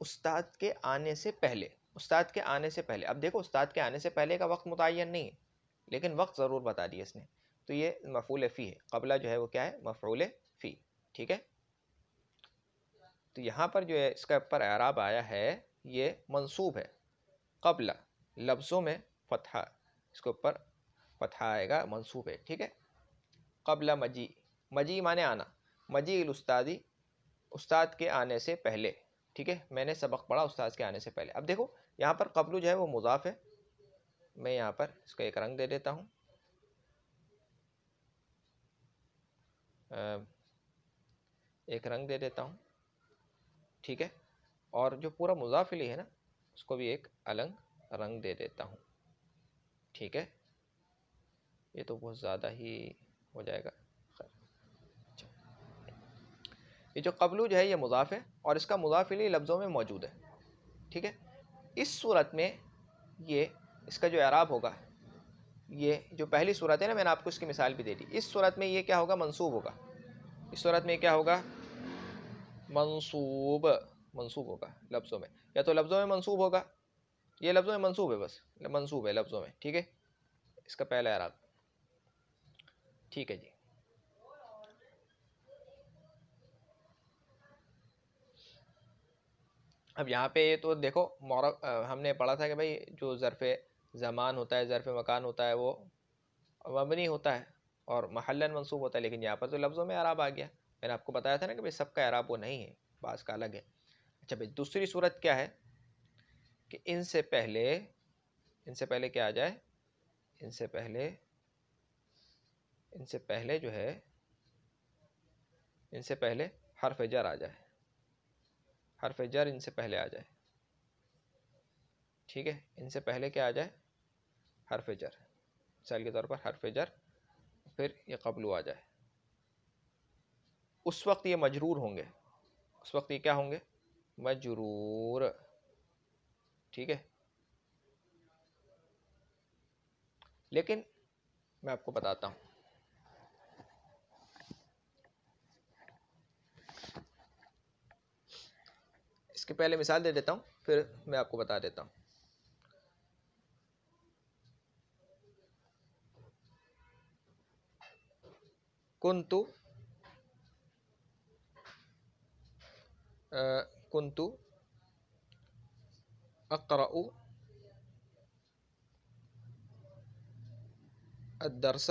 استاد کے آنے سے پہلے. استاد کے آنے سے پہلے. اب دیکھو استاد کے آنے سے پہلے کا وقت متعین نہیں ہے لیکن وقت ضرور بتا دیا اس نے، تو یہ مفعول فی ہے. قبلہ جو ہے وہ کیا ہے؟ مفعول فی. ٹھیک ہے، تو یہاں پر جو ہے اس کا اوپر اعراب آیا ہے یہ منصوب ہے. قبلہ لفظوں میں فتحہ، اس کے اوپر فتحہ آئے گا، منصوب ہے. ٹھیک ہے، قبل مجیء مانے آنا، مجیء الاستاذی استاد کے آنے سے پہلے. ٹھیک ہے، میں نے سبق پڑھا استاد کے آنے سے پہلے. اب دیکھو یہاں پر قبل جو ہے وہ مضاف ہے. میں یہاں پر اس کا ایک رنگ دے دیتا ہوں. ایک رنگ دے دیتا ہوں. ٹھیک ہے، اور جو پورا مضاف الیہ ہے نا اس کو بھی ایک الگ رنگ دے دیتا ہوں. ٹھیک ہے، یہ تو بہت زیادہ ہی ہو جائے گا. یہ جو قبلو جو ہے یہ مضاف ہے اور اس کا مضاف الیہ لفظوں میں موجود ہے. ٹھیک ہے، اس صورت میں یہ اس کا جو اعراب ہوگا یہ جو پہلی صورت ہے نا، میں نے آپ کو اس کی مثال بھی دے دی. اس صورت میں یہ کیا ہوگا؟ منصوب ہوگا. اس صورت میں کیا ہوگا؟ منصوب ہوگا لفظوں میں. یا تو لفظوں میں منصوب ہوگا، یہ لفظوں میں منصوب ہے، بس منصوب ہے لفظوں میں. ٹھیک ہے، اس کا پہلا اعراب. ٹھیک ہے جی. اب یہاں پہ تو دیکھو ہم نے پڑھا تھا کہ بھائی جو ظرف زمان ہوتا ہے، ظرف مکان ہوتا ہے، وہ مبنی ہوتا ہے اور محلاً منصوب ہوتا ہے. لیکن یہاں پر تو لفظوں میں اعراب آ گیا. میں نے آپ کو بتایا تھا نا کہ بھائی سب کا اعراب وہ نہیں ہے، بعض کا الگ ہے. اچھا بھائی، دوسری صورت کیا ہے کہ ان سے پہلے کیا آ جائے؟ ان سے پہلے جو ہے، ان سے پہلے حرف جر آ جائے. حرف جر ان سے پہلے آ جائے. ٹھیک ہے، ان سے پہلے کیا آ جائے؟ حرف جر. مثال کے طور پر حرف جر، پھر یہ قبلو آ جائے. اس وقت یہ مجرور ہوں گے. اس وقت یہ کیا ہوں گے؟ مجرور. ٹھیک ہے. لیکن میں آپ کو بتاتا ہوں، اس کے پہلے مثال دے دیتا ہوں، پھر میں آپ کو بتا دیتا ہوں. کنتو اقرأ الدرس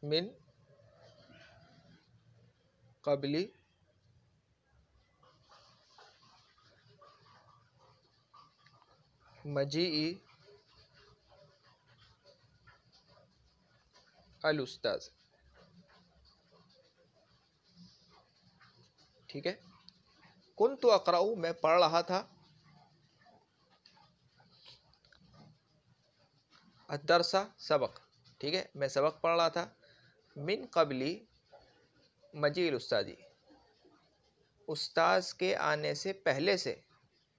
من قبل مجیء الاستاذ. ٹھیک ہے. کنت اقرأ، میں پڑھ رہا تھا، الدرس، سبق. ٹھیک ہے، میں سبق پڑھ رہا تھا، من قبلی مجیء الاستاذ، استاذ کے آنے سے پہلے سے.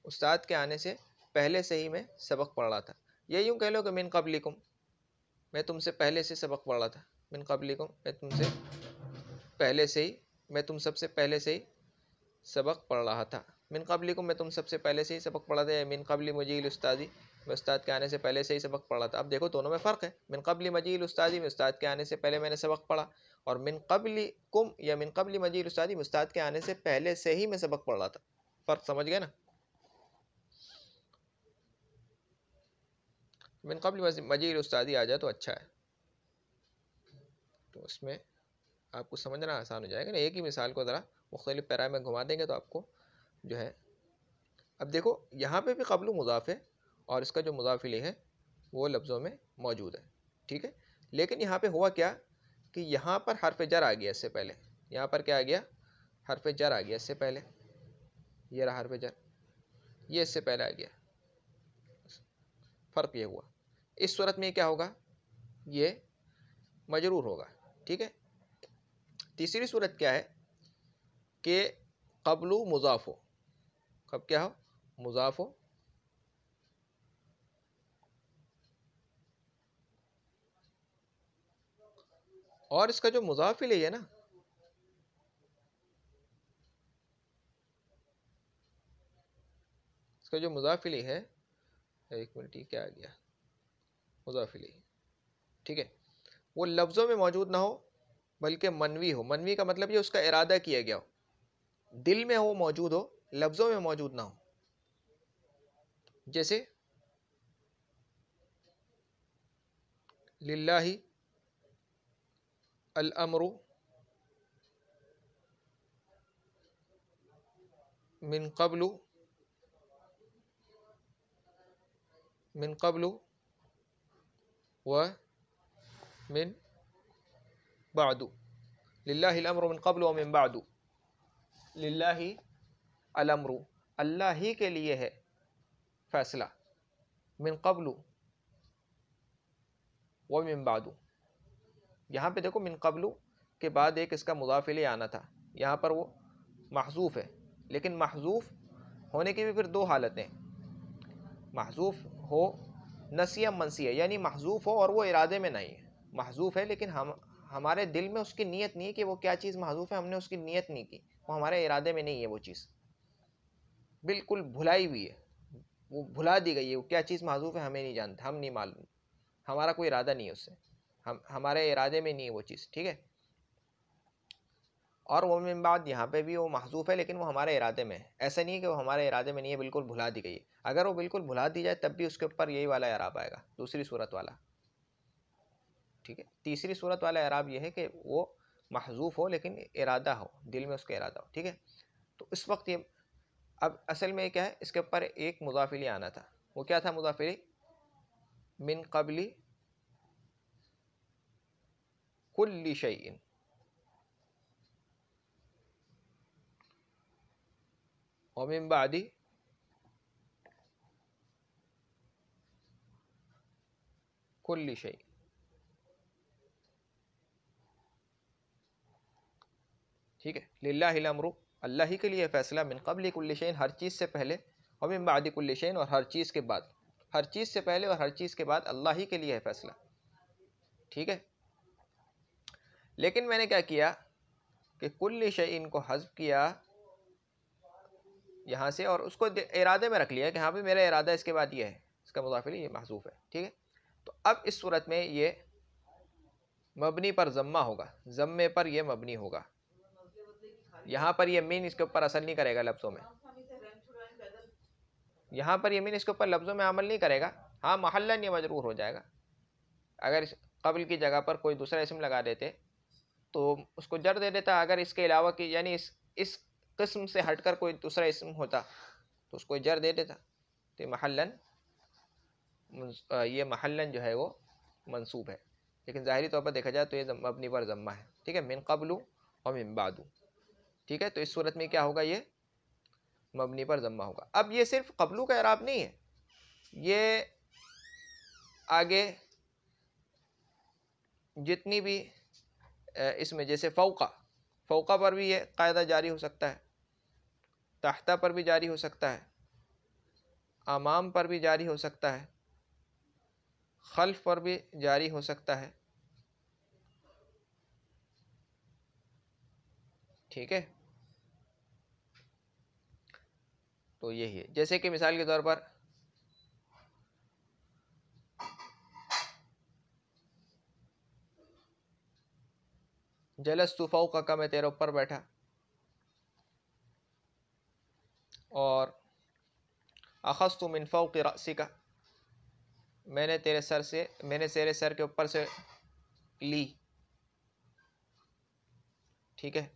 استاد کے آنے سے پہلے سے ہی میں سبق پڑھ رہا تھا. یہ یوں کہہ لو کہ من قبلکم، میں تم سے پہلے سے سبق پڑھ رہا تھا. من قبلکم، میں تم سے پہلے سے ہی، میں تم سب سے پہلے سے ہی سبق پڑھ رہا تھا. من قبلکم، میں تم سب سے پہلے سے ہی سبق پڑھا تھا. من قبل مجیء الاستاذ، میں استاد کے آنے سے پہلے سے ہی سبق پڑھا تھا. اب دیکھو دونوں میں فرق ہے. من قبل مجیء الاستاذ، میں استاد کے آنے سے پہلے میں نے سبق پڑھا، اور من قبلکم یا من قبل مجیء الاستاذ، میں استاد کے آنے سے پہلے سے ہی میں سبق پڑھ رہا تھا. فرق سمجھ گئے نا؟ من قبل مجیء الاستاذ آ جائے تو اچھا ہے، تو اس میں آپ کو سمجھنا آسان ہو جائے گا نا. ایک ہی مثال کو ذرا مختلف پیرا میں گھما دیں گے تو آپ کو جو ہے. اب دیکھو یہاں پہ بھی قبل مضاف ہے، اور اس کا جو مضاف الیہ ہے وہ لفظوں میں موجود ہے. ٹھیک ہے. لیکن یہاں پہ ہوا کیا کہ یہاں پر حرف جر آ گیا اس سے پہلے. یہاں پر کیا آ گیا؟ حرف جر آ گیا اس سے پہلے. یہ رہا حرف جر، یہ اس سے پہلے آ گیا. فرق یہ ہوا. اس صورت میں کیا ہوگا؟ یہ مجرور ہوگا. ٹھیک ہے. تیسری صورت کیا ہے کہ قبل مضاف ہو. کب کیا ہو؟ مضاف ہو، اور اس کا جو مضاف الیہ ہے نا، اس کا جو مضاف الیہ ہے، ایک منٹ، یہ کیا آ گیا؟ مضاف الیہ. ٹھیک ہے. وہ لفظوں میں موجود نہ ہو بلکہ منوی ہو. منوی کا مطلب یہ اس کا ارادہ کیا گیا ہو، دل میں وہ موجود ہو، لفظوں میں موجود نہ ہو. جیسے للہ الامر من قبل و من بعد. للہ الامر من قبل و من بعد. للہ الامر، اللہ ہی کے لیے ہے فیصلہ، من قبل و من بعد. یہاں پہ دیکھو من قبل کے بعد ایک اس کا مضاف الیہ آنا تھا، یہاں پر وہ محذوف ہے. لیکن محذوف ہونے کی بھی پھر دو حالتیں. محذوف ہو نسیہ منسیہ، یعنی محذوف ہو اور وہ ارادے میں نہیں ہے، محذوف ہے لیکن ہمارے دل میں اس کی نیت نہیں ہے کہ وہ کیا چیز محذوف ہے، ہم نے اس کی نیت نہیں کی، وہ ہمارے ارادے میں نہیں ہے، وہ چیز بالکل بھلائی ہوئی ہے، وہ بھلا دی گئی ہے، وہ کیا چیز محذوف ہے ہمیں نہیں جانتے، ہم نہیں معلوم، ہمارا کوئی ارادہ نہیں ہے اس سے، ہمارے ارادے میں نہیں ہے وہ چیز، ٹھیک ہے۔ اور وہ من بعد یہاں پہ بھی وہ محذوف ہے لیکن وہ ہمارے ارادے میں ہے، ایسا نہیں ہے کہ وہ ہمارے ارادے میں نہیں ہے، بالکل بھلا دی گئی ہے، اگر وہ بالکل بھلا دی جائے تب بھی اس کے اوپر یہی والا اعراب آئے گا، دوسری صورت والا، ٹھیک ہے۔ تیسری صورت والا اعراب یہ ہے کہ وہ محذوف ہو لیکن ارادہ ہو، دل میں اس کا ارادہ ہو، ٹھیک ہے۔ تو اس وقت یہ اب اصل میں کیا ہے، اس کے اوپر ایک مضاف الیہ آنا تھا، وہ کیا تھا مضاف الیہ؟ من قبل کل شیء، ومن بعد کل شیء، ٹھیک ہے۔ للہ الامر، اللہ ہی کے لیے فیصلہ، من قبل کل شیء، ہر چیز سے پہلے، ومن بعد کل شیء، اور ہر چیز کے بعد، ہر چیز سے پہلے اور ہر چیز کے بعد اللہ ہی کے لیے ہے فیصلہ، ٹھیک ہے۔ لیکن میں نے کیا کیا کہ کل شیء کو حذف کیا یہاں سے، اور اس کو ارادے میں رکھ لیا کہ ہاں بھی میرا ارادہ اس کے بعد یہ ہے، اس کا مضاف الیہ یہ محذوف ہے، ٹھیک ہے۔ تو اب اس صورت میں یہ مبنی پر ضمہ ہوگا، ضمے پر یہ مبنی ہوگا، یہاں پر یہ مین اس کے اوپر اثر نہیں کرے گا لفظوں میں، یہاں پر یہ مین اس کے اوپر لفظوں میں عمل نہیں کرے گا، ہاں محلاً یہ مجرور ہو جائے گا، اگر قبل کی جگہ پر کوئی دوسرا اسم لگا دیتے تو اس کو جر دے دیتا، اگر اس کے علاوہ کی یعنی اس قسم سے ہٹ کر کوئی دوسرا اسم ہوتا تو اس کو جر دے دیتا، تو یہ محلاً جو ہے وہ منصوب ہے، لیکن ظاہری طور پر دیکھا جائے تو یہ مبنی پر ضمہ ہے، ٹھیک ہے، من قبل و من بعد، ٹھیک ہے۔ تو اس صورت میں کیا ہوگا، یہ مبنی پر ضمہ ہوگا۔ اب یہ صرف قبلو کا اعراب نہیں ہے، یہ آگے جتنی بھی اس میں جیسے فوقہ پر بھی یہ قاعدہ جاری ہو سکتا ہے، تحتہ پر بھی جاری ہو سکتا ہے، امام پر بھی جاری ہو سکتا ہے، خلف پر بھی جاری ہو سکتا ہے، ٹھیک ہے۔ تو یہی ہے، جیسے کہ مثال کے طور پر جلست فوقک، میں تیرے اوپر بیٹھا، اور اخذت من فوق رأسک، میں نے تیرے سر کے اوپر سے لی، ٹھیک ہے،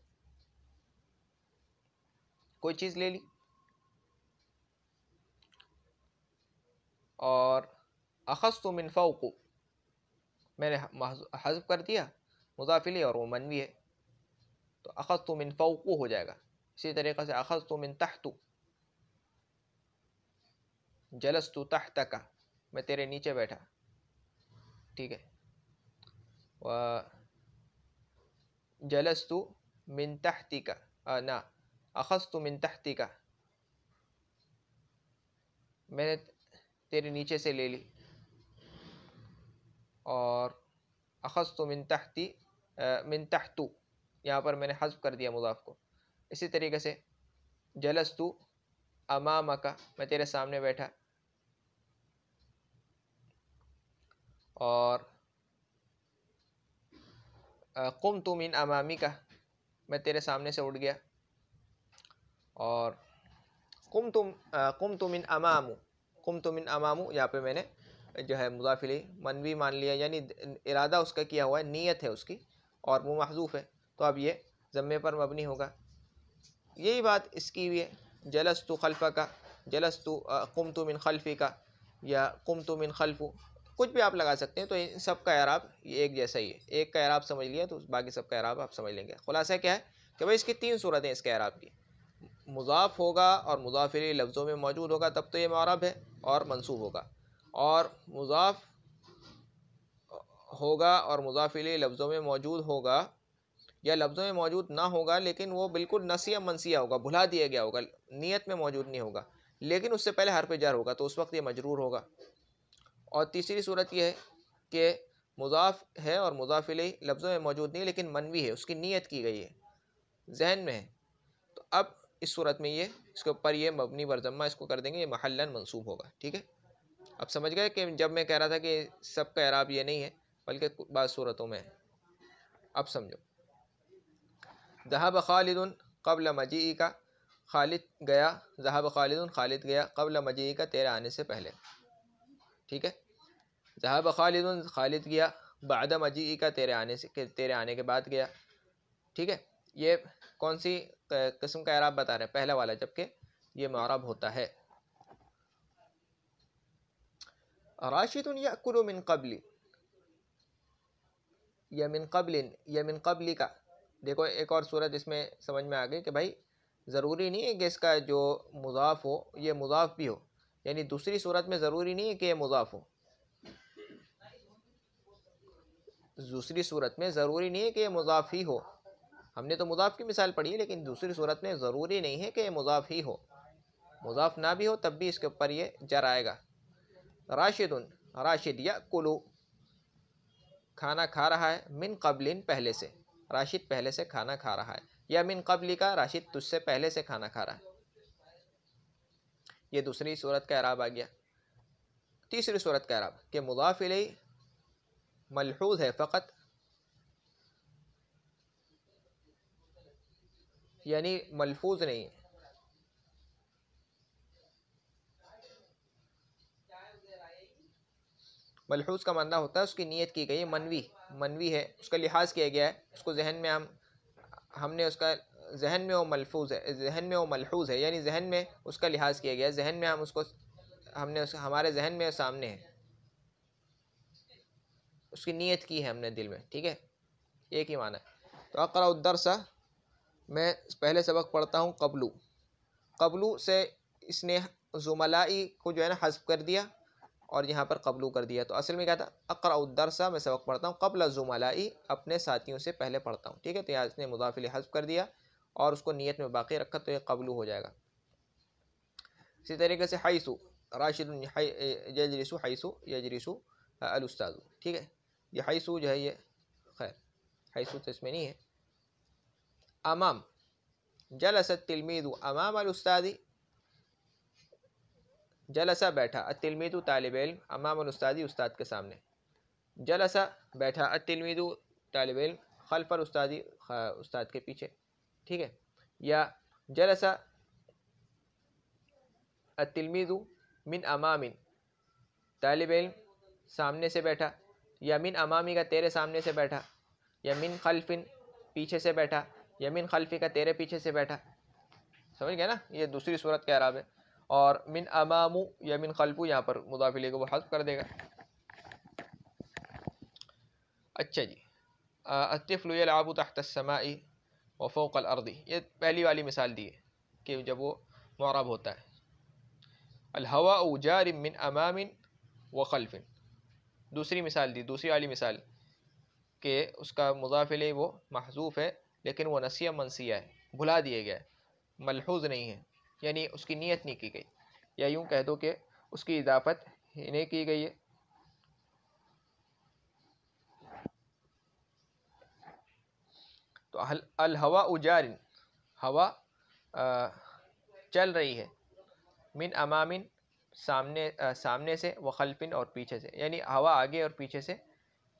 کوئی چیز لے لی، اور اخذت من فوق، میں نے حذف کر دیا مضاف الیہ اور وہ منوی ہے، تو اخذت من فوق ہو جائے گا۔ اسی طریقے سے اخذت من تحت، جلست تحتک، میں تیرے نیچے بیٹھا، ٹھیک ہے، جلست من تحتک، نا اخذت من تحتک، میں نے تیرے نیچے سے لے لی، اور اخذت من تحتی، من تحت، یہاں پر میں نے حذف کر دیا مضاف کو۔ اسی طریقے سے جلست امامک، میں تیرے سامنے بیٹھا، اور قمت من امامک، میں تیرے سامنے سے اٹھ گیا، اور قمت من امام، قمت من امام، یہاں پہ میں نے جو ہے مضاف الیہ منوی مان لیا، یعنی ارادہ اس کا کیا ہوا ہے، نیت ہے اس کی، اور وہ محذوف ہے، تو اب یہ ضمے پر مبنی ہوگا۔ یہی بات اس کی بھی ہے، جلست خلفک، جلست قمت من خلفک، یا قمت من خلف، کچھ بھی آپ لگا سکتے ہیں، تو ان سب کا اعراب یہ ایک جیسا ہی ہے، ایک کا اعراب سمجھ لیا تو باقی سب کا اعراب آپ سمجھ لیں گے۔ خلاصہ کیا ہے کہ بھائی اس کی تین صورتیں اس کے اعراب کی، مضاف ہوگا اور مضاف الیہ لفظوں میں موجود ہوگا تب تو یہ معرب ہے اور منصوب ہوگا، اور مضاف ہوگا اور مضاف الیہ لفظوں میں موجود ہوگا، یا لفظوں میں موجود نہ ہوگا لیکن وہ بالکل نسیہ منسیہ ہوگا، بھلا دیا گیا ہوگا، نیت میں موجود نہیں ہوگا، لیکن اس سے پہلے حرف جر ہوگا تو اس وقت یہ مجرور ہوگا. اور تیسری صورت یہ ہے کہ مضاف ہے اور مضاف الیہ لفظوں میں موجود نہیں لیکن منوی ہے، اس کی نیت کی گئی ہے، ذہن میں ہے، تو اب اس صورت میں یہ اس کے اوپر یہ مبنی بر ضمہ اس کو کر دیں گے، یہ محلاً منصوب ہوگا. ٹھیک ہے، اب سمجھ گئے کہ جب میں کہہ رہا تھا کہ سب کا اعراب یہ نہیں ہے بلکہ بعض صورتوں میں ہے. اب سمجھو، ذهب خالد قبل مجیئی کا، خالد گیا، ذهب خالد خالد گیا، قبل مجیئی کا تیرے آنے سے پہلے. ٹھیک ہے، ذهب خالد خالد گیا، بعد مجیئی کا تیرے آنے کے بعد گیا. ٹھیک ہے، یہ کون سی قسم کا اعراب بتا رہے ہیں؟ پہلا والا، جبکہ یہ معرب ہوتا ہے. راشد یأکل من قبل، یا من قبل، یا من قبل کا. دیکھو ایک اور صورت اس میں سمجھ میں آ گئی کہ بھائی ضروری نہیں ہے کہ اس کا جو مضاف ہو یہ مضاف بھی ہو، یعنی دوسری صورت میں ضروری نہیں ہے کہ یہ مضاف ہو. دوسری صورت میں ضروری نہیں ہے کہ یہ مضاف ہی ہو. ہم نے تو مضاف کی مثال پڑھی ہے، لیکن دوسری صورت میں ضروری نہیں ہے کہ یہ مضاف ہی ہو، مضاف نہ بھی ہو تب بھی اس کے اوپر یہ جر آئے گا. راشد، راشد یأکل کھانا کھا رہا ہے، من قبل پہلے سے، راشد پہلے سے کھانا کھا رہا ہے، یا من قبل کا راشد تجھ سے پہلے سے کھانا کھا رہا ہے. یہ دوسری صورت کا اعراب آ گیا. تیسری صورت کا اعراب کہ مضاف الیہ ملحوظ ہے فقط، یعنی ملفوظ نہیں ہے. ملحوظ کا معنی ہوتا ہے اس کی نیت کی گئی، منوی، منوی ہے، اس کا لحاظ کیا گیا ہے، اس کو ذہن میں ہم نے اس کا ذہن میں وہ ملفوظ ہے، ذہن میں وہ ملحوظ ہے، یعنی ذہن میں اس کا لحاظ کیا گیا ہے، ذہن میں ہم نے ہمارے ذہن میں سامنے ہے، اس کی نیت کی ہے ہم نے دل میں. ٹھیک ہے، ایک ہی معنی ہے. تو اقرأ الدرس، میں پہلے سبق پڑھتا ہوں. قبلو، قبلو سے اس نے زملائی کو جو ہے نا حذف کر دیا اور یہاں پر قبلو کر دیا، تو اصل میں کیا تھا؟ اقرأ الدرس، میں سبق پڑھتا ہوں، قبل زملائی، اپنے ساتھیوں سے پہلے پڑھتا ہوں. ٹھیک ہے، تو یہاں اس نے مضاف الیہ حذف کر دیا اور اس کو نیت میں باقی رکھا تو یہ قبلو ہو جائے گا. اسی طریقے سے حیث، راشد یجلس، حیث یجلس الاستاذ. ٹھیک ہے، یہ حیث جو ہے یہ خیر حیث تو اس میں نہیں ہے. امام، جلس التلمیذ امام الاستاذ، جلسہ بیٹھا، التلمیذ طالب علم، امام الاستاذ استاد کے سامنے. جلسہ بیٹھا، التلمیذ طالب علم، خلف الاستاذ استاد کے پیچھے. ٹھیک ہے، یا جلسہ التلمیذ من امام، طالب علم سامنے سے بیٹھا، یا من امامی کا تیرے سامنے سے بیٹھا، یا من خلف پیچھے سے بیٹھا، یا من خلفی کا تیرے پیچھے سے بیٹھا. سمجھ گئے نا، یہ دوسری صورت کا اعراب ہے. اور من امامو یا من خلفو، یہاں پر مضاف الیہ کو وہ حذف کر دے گا. اچھا جی، الطفل یلعب تحت السماء وفوق الارض، یہ پہلی والی مثال دی ہے کہ جب وہ معرب ہوتا ہے. الہواء جار من امام وخلف، دوسری مثال دی، دوسری والی مثال کہ اس کا مضاف الیہ وہ محذوف ہے لیکن وہ نسیہ منسیہ ہے، بھلا دیا گیا ہے، ملحوظ نہیں ہے، یعنی اس کی نیت نہیں کی گئی، یا یوں کہہ دو کہ اس کی اضافت نہیں کی گئی ہے. تو الہواء جار، ہوا چل رہی ہے، من امام سامنے سے، وخلفن اور پیچھے سے، یعنی ہوا آگے اور پیچھے سے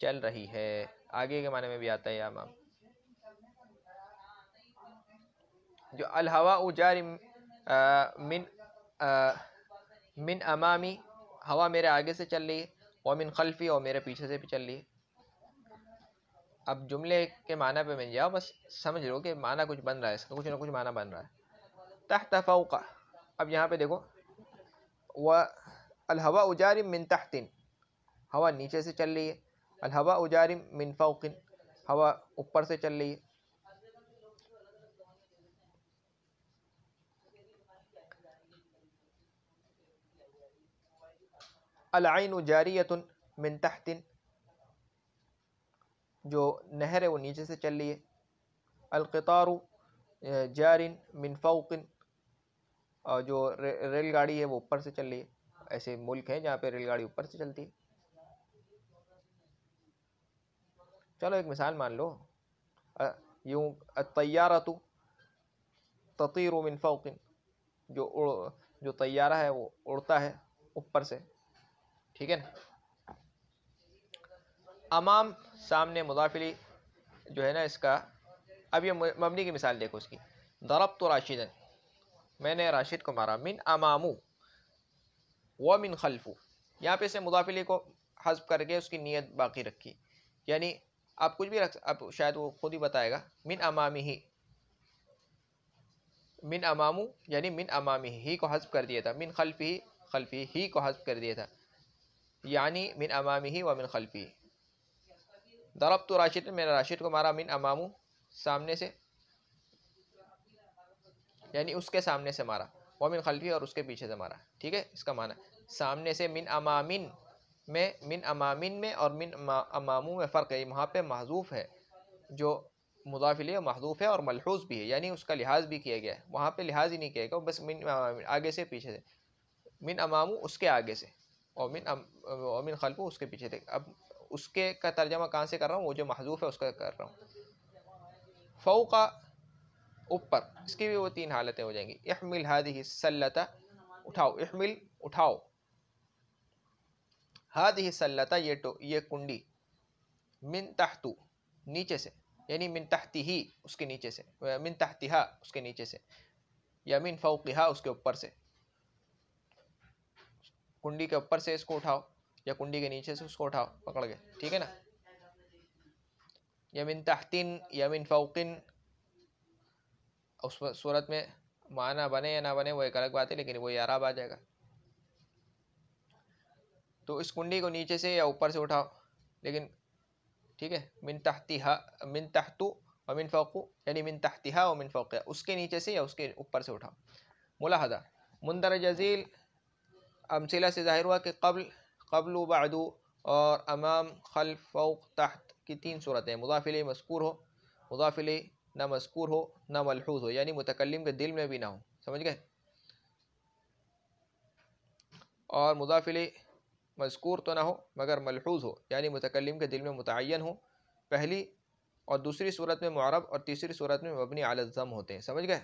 چل رہی ہے. آگے کے معنی میں بھی آتا ہے امام. جو الہواء جار من امامی، ہوا میرے آگے سے چل رہی ہے، ومن خلفی، اور میرے پیچھے سے بھی چل رہی ہے. اب جملے کے معنی پہ میں جاؤ، بس سمجھ لو کہ معنی کچھ بن رہا ہے، اس کا کچھ نہ کچھ معنی بن رہا ہے. تحت فوق، اب یہاں پہ دیکھو، الہواء جار من تحت، ہوا نیچے سے چل رہی ہے، الہواء جار من فوق، ہوا اوپر سے چل رہی ہے. العین جاریۃ من تحت، جو نہر ہے وہ نیچے سے چل رہی ہے. القطار جار من فوق، جو ریل گاڑی ہے وہ اوپر سے چل رہی ہے. ایسے ملک ہیں جہاں پہ ریل گاڑی اوپر سے چلتی ہے. چلو ایک مثال مان لو یوں الطیارۃ تطیر من فوق، جو طیارہ ہے وہ اڑتا ہے اوپر سے. ٹھیک ہے نا. امام سامنے مضاف الیہ جو ہے نا اس کا. اب یہ مبنی کی مثال دیکھو اس کی. ضربت راشدا، میں نے راشد کو مارا. من امامو ومن خلفو، یہاں پہ سے مضاف الیہ کو حذف کر کے اس کی نیت باقی رکھی. یعنی آپ کچھ بھی رکھ، اب شاید وہ خود ہی بتائے گا. من امامہ، من امامو یعنی من امامہ ہی کو حذف کر دیا تھا. من خلفہ، خلفہ ہی کو حذف کر دیا تھا. یعنی من امامہ ومن خلفہ. ضربت راشد، میں نے راشد کو مارا. من امامو سامنے سے، یعنی اس کے سامنے سے مارا. ومن خلفی اور اس کے پیچھے سے مارا. ٹھیک ہے. اس کا معنی سامنے سے من امامن میں، من امامن میں اور من امامو میں فرق ہے. وہاں پہ محذوف ہے، جو مضاف الیہ محذوف ہے اور ملحوظ بھی ہے، یعنی اس کا لحاظ بھی کیا گیا ہے. وہاں پہ لحاظ ہی نہیں کیا گیا، بس من آگے سے پیچھے سے. من امامو اس کے آگے سے، اور من خلفو اس کے پیچھے سے. اب اس کے کا ترجمہ کہاں سے کر رہا ہوں؟ وہ جو محذوف ہے اس کا کر رہا ہوں. فوق اوپر، اس کی بھی وہ تین حالتیں ہو جائیں گی. احمل هذه السلة، اٹھاؤ. احمل اٹھاؤ. هذه السلة یہ کنڈی. من تحت نیچے سے، یعنی من تحتہ اس کے نیچے سے، من تحتها اس کے نیچے سے، یا من فوقها اس کے اوپر سے. کنڈی کے اوپر سے اس کو اٹھاؤ، یا کنڈی کے نیچے سے اس کو اٹھاؤ پکڑ کے. ٹھیک ہے نا. یا من تحتن یا من فوقن، اس صورت میں معنی بنے یا نہ بنے وہ ایک الگ بات ہے، لیکن وہ اعراب آ جائے گا. تو اس کنڈی کو نیچے سے یا اوپر سے اٹھاؤ. لیکن ٹھیک ہے. من تحتها، من تحت ومن فوق، یعنی من تحتها ومن فوقها، اس کے نیچے سے یا اس کے اوپر سے اٹھاؤ. ملاحظہ مندرج ذیل امثلہ سے ظاہر ہوا کہ قبل، قبل و بعد اور امام، خلف، فوق، تحت کی تین صورتیں ہیں. مضاف الیہ مذکور ہو، مضاف الیہ نہ مذکور ہو نہ ملحوظ ہو، یعنی متکلم کے دل میں بھی نہ ہو. سمجھ گئے؟ اور مضاف الیہ مذکور تو نہ ہو مگر ملحوظ ہو، یعنی متکلم کے دل میں متعین ہو. پہلی اور دوسری صورت میں معرب اور تیسری صورت میں مبنی علی الضم ہوتے ہیں. سمجھ گئے؟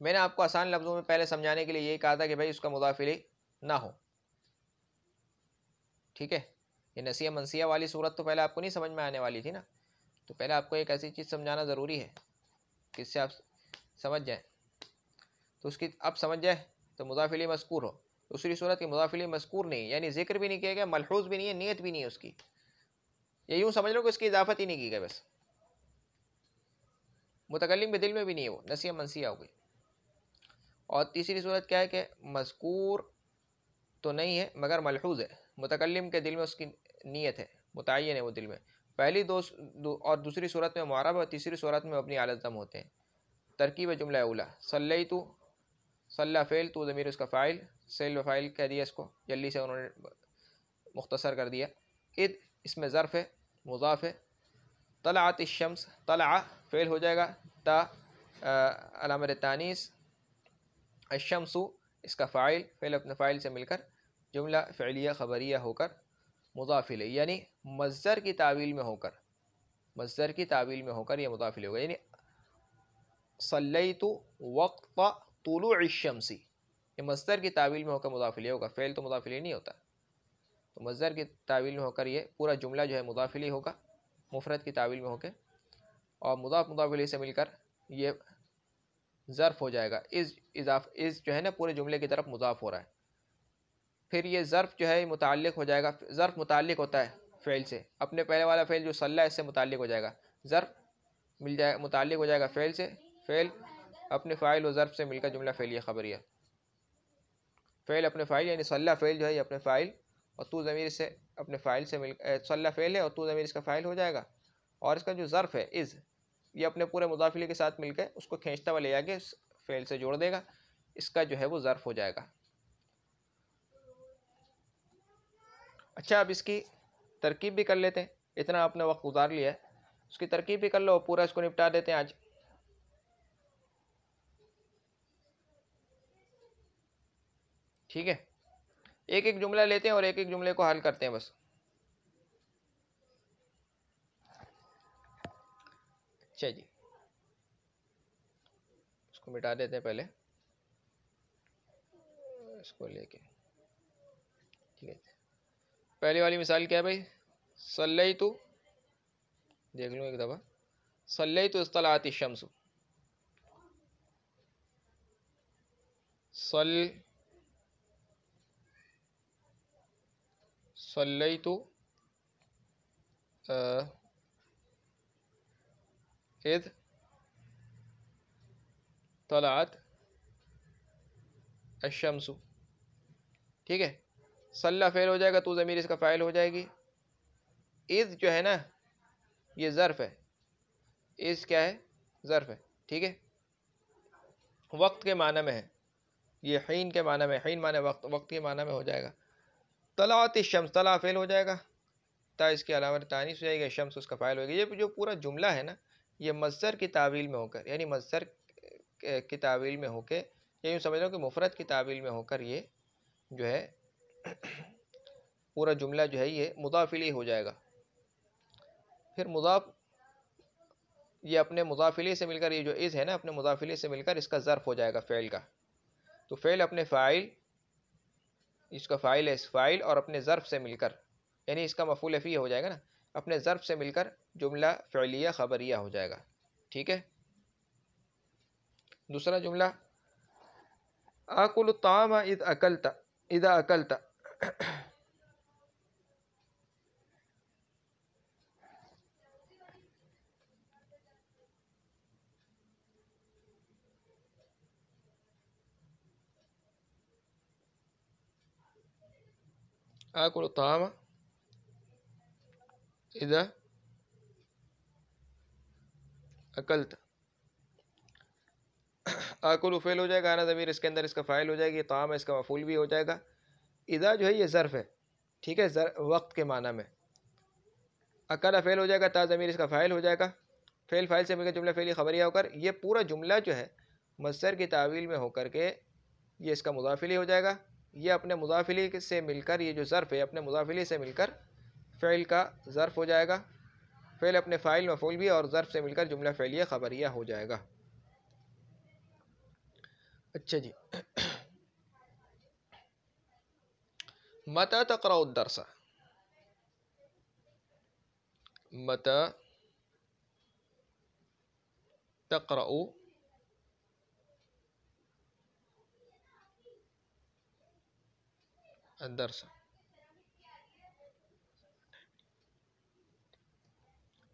میں نے آپ کو آسان لفظوں میں پہلے سمجھانے کے لیے یہی کہا تھا کہ بھائی اس کا مضاف الیہ نہ ہو. ٹھیک ہے. یہ نسیہ منسیہ والی صورت تو پہلے آپ کو نہیں سمجھ میں آنے والی تھی نا. تو پہلے آپ کو ایک ایسی چیز سمجھانا ضروری ہے کہ اس سے آپ سمجھ جائیں. تو اس کی اب سمجھ جائے تو مضاف الیہ مذکور ہو. دوسری صورت کی مضاف الیہ مذکور نہیں، یعنی ذکر بھی نہیں کیا گیا، ملحوظ بھی نہیں ہے، نیت بھی نہیں ہے اس کی. یہ یوں سمجھ لو کہ اس کی اضافت ہی نہیں کی گئی، بس متکلم کے دل میں بھی نہیں ہے، وہ نسیہ منسیہ ہو گئی. اور تیسری صورت کیا ہے کہ مذکور تو نہیں ہے مگر ملحوظ ہے، متکلم کے دل میں اس کی نیت ہے، متعین ہے وہ دل میں. پہلی دو اور دوسری صورت میں معرب اور تیسری صورت میں مبنی علی الضم ہوتے ہیں. ترکیب جملہ اولا صلیتو، صلی فعل، تو ضمیر اس کا فاعل، سیل و فاعل کہہ دیا اس کو، جلدی سے انہوں نے مختصر کر دیا. اذ اس میں ظرف ہے، مضاف ہے. طلعت الشمس، طلع فعل ہو جائے گا، تا علامت تانیث. الشمس اس کا فاعل، فعل اپنے فاعل سے مل کر جملہ فعلیہ خبریہ ہو کر مضاف الیہ، یعنی مصدر کی تعویل میں ہو کر، مصدر کی تعویل میں ہو کر یہ مضاف الیہ ہوگا. یعنی صلیت وقت طلوع الشمس، یہ مصدر کی تعویل میں ہو کر مضاف الیہ ہوگا، فعل تو مضاف الیہ نہیں ہوتا. تو مصدر کی تعویل میں ہو کر یہ پورا جملہ جو ہے مضاف الیہ ہوگا، مفرد کی تعویل میں ہو کے، اور مضاف الیہ سے مل کر یہ ظرف ہو جائے گا. از جو ہے نا پورے جملے کی طرف مضاف ہو رہا ہے. پھر یہ ظرف جو ہے متعلق ہو جائے گا. ظرف متعلق ہوتا ہے فعل سے، اپنے پہلے والا فعل جو صلی اس سے متعلق ہو جائے گا. ظرف مل جائے متعلق ہو جائے گا فعل سے، فعل اپنے فاعل و ظرف سے مل کر جملہ فعلیہ خبریہ. فعل اپنے فاعل یعنی صلی فعل جو ہے یہ اپنے فاعل اور تو ضمیر سے اپنے فاعل سے مل صلی فعل ہے اور تو ضمیر اس کا فاعل ہو جائے گا. اور اس کا جو ظرف ہے از، یہ اپنے پورے مضاف الیہ کے ساتھ مل کے اس کو کھینچتا ہوا لے جا کے اس فعل سے جوڑ دے گا، اس کا جو ہے وہ ظرف ہو جائے گا. اچھا اب اس کی ترکیب بھی کر لیتے ہیں، اتنا آپ نے وقت گزار لیا ہے. اس کی ترکیب بھی کر لو، پورا اس کو نپٹا دیتے ہیں آج. ٹھیک ہے، ایک ایک جملہ لیتے ہیں اور ایک ایک جملے کو حل کرتے ہیں بس. اچھا جی، اس کو مٹا دیتے ہیں پہلے اس کو لے کے. ٹھیک ہے، پہلی والی مثال کیا ہے بھائی؟ صلیت، دیکھ لوں ایک دفعہ. صلیت اذ طلعت الشمس. صلیت اذ طلعت الشمس. ٹھیک ہے، صلی فعل ہو جائے گا تو ضمیر اس کا فاعل ہو جائے گی. اذ جو ہے نا یہ ظرف ہے، اذ کیا ہے؟ ظرف ہے. ٹھیک ہے، وقت کے معنی میں ہے، یہ حین کے معنی میں، حین معنی وقت، وقت کے معنی میں ہو جائے گا. طلعت الشمس، طلع فعل ہو جائے گا، تا اس کی علامت تانیث ہو جائے گا، شمس اس کا فاعل ہوگا. یہ جو پورا جملہ ہے نا یہ مصدر کی تعویل میں ہو کر، یعنی مصدر کی تعویل میں ہو کے، یا یوں سمجھ لو کہ مفرد کی تعویل میں ہو کر یہ جو ہے پورا جملہ جو ہے یہ مضاف الیہ ہو جائے گا. پھر مضاف، یہ اپنے مضاف الیہ سے مل کر، یہ جو از ہے نا اپنے مضاف الیہ سے مل کر اس کا ظرف ہو جائے گا فعل کا. تو فعل اپنے فاعل، اس کا فاعل ہے، اس فاعل اور اپنے ظرف سے مل کر، یعنی اس کا مفعول فیہ ہو جائے گا نا، اپنے ظرف سے مل کر جملہ فعلیہ خبریہ ہو جائے گا. ٹھیک ہے، دوسرا جملہ آکل الطعام اذا اکلت. آکل الطعام اذا اکلت. آکل فعل ہو جائے گا، انا ضمیر اس کے اندر اس کا فاعل ہو جائے گی، طعام اس کا مفعول بھی ہو جائے گا. اذا جو ہے یہ ظرف ہے. ٹھیک ہے، وقت کے معنی میں. اکل فعل ہو جائے گا، تا ضمیر اس کا فاعل ہو جائے گا، فعل فاعل سے مل کر جملہ فعلی خبریہ ہو کر یہ پورا جملہ جو ہے مصدر کی تعویل میں ہو کر کے یہ اس کا مضاف الیہ ہو جائے گا. یہ اپنے مضاف الیہ سے مل کر، یہ جو ظرف ہے اپنے مضاف الیہ سے مل کر فعل کا ظرف ہو جائے گا. فعل اپنے فاعل مفعول بھی اور ظرف سے مل کر جملہ فعلیہ خبریہ ہو جائے گا. اچھا جی، متى تقرأ الدرس؟ متى تقرأ الدرس.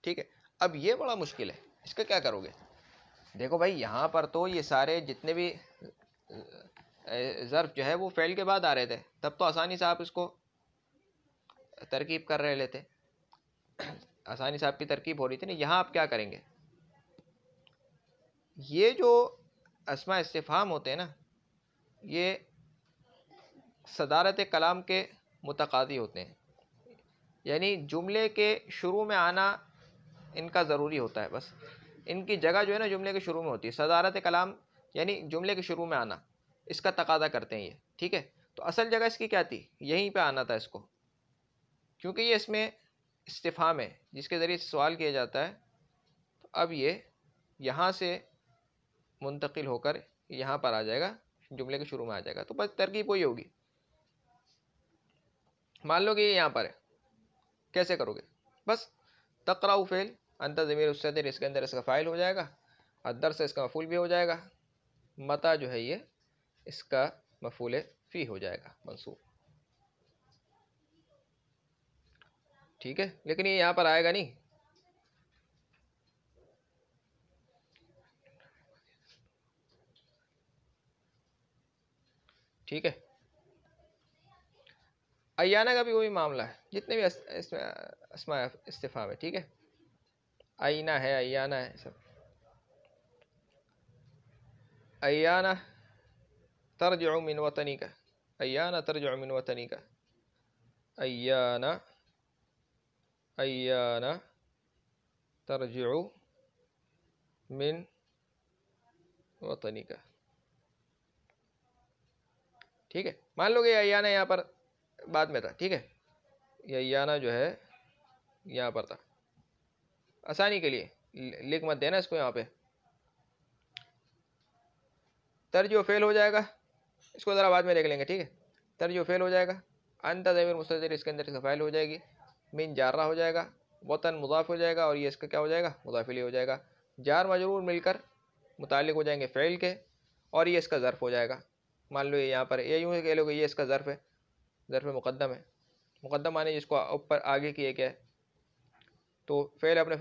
ٹھیک ہے، اب یہ بڑا مشکل ہے، اس کا کیا کرو گے؟ دیکھو بھائی یہاں پر تو یہ سارے جتنے بھی ظرف جو ہے وہ فعل کے بعد آ رہے تھے، تب تو آسانی سے آپ اس کو ترکیب کر رہے لیتے، آسانی سے آپ کی ترکیب ہو رہی تھی نا. یہاں آپ کیا کریں گے؟ یہ جو اسماء استفہام ہوتے ہیں نا یہ صدارت کلام کے متقاضی ہوتے ہیں، یعنی جملے کے شروع میں آنا ان کا ضروری ہوتا ہے. بس ان کی جگہ جو ہے نا جملے کے شروع میں ہوتی ہے. صدارت کلام یعنی جملے کے شروع میں آنا، اس کا تقاضا کرتے ہیں یہ. ٹھیک ہے، تو اصل جگہ اس کی کیا تھی؟ یہیں پہ آنا تھا اس کو، کیونکہ یہ اس میں استفہام ہے جس کے ذریعے سوال کیا جاتا ہے. تو اب یہ یہاں سے منتقل ہو کر یہاں پر آ جائے گا، جملے کے شروع میں آ جائے گا. تو بس ترکیب وہی ہوگی. مان لو کہ یہ یہاں پر ہے، کیسے کرو گے؟ بس تقرأ فعل، انت ضمیر الصدر اس کے اندر اس کا فاعل ہو جائے گا، الدرس اس کا مفعول بھی ہو جائے گا، متا جو ہے یہ اس کا مفعول فی ہو جائے گا منصوب. ٹھیک ہے، لیکن یہ یہاں پر آئے گا نہیں. ٹھیک ہے، ایانہ کا بھی وہی معاملہ ہے، جتنے بھی اسماء استفہام ہے. ٹھیک ہے، اینا ہے، ایانہ ہے، سب. ایانہ ترجع من وطنک، ایانہ ترجع من وطنک، ایانہ، ایانہ ترجع من وطنک. ٹھیک ہے، مان لو کہ یہ ایانہ یہاں پر بعد میں تھا. ٹھیک ہے، یہ ایانہ جو ہے یہاں پر تھا. آسانی کے لیے لکھ مت دینا اس کو یہاں پہ. ترجیح فعل ہو جائے گا، اس کو ذرا بعد میں دیکھ لیں گے. ٹھیک ہے، ترجیح فعل ہو جائے گا. انت ضمیر مستتر اس کے اندر اس کا فاعل ہو جائے گی. من جارہ ہو جائے گا. وطن مضاف ہو جائے گا، اور یہ اس کا کیا ہو جائے گا؟ مضاف الیہ ہو جائے گا. جار مجرور مل کر متعلق ہو جائیں گے فعل کے، اور یہ اس کا ظرف ہو جائے گا. مان لو یہ یہاں پر یہ یوں کہہ لو کہ یہ اس کا ظرف ہے، ظرف مقدم ہے. مقدم معنی جس کو اوپر آگے کیے کیا ہے. تو فعل اپنے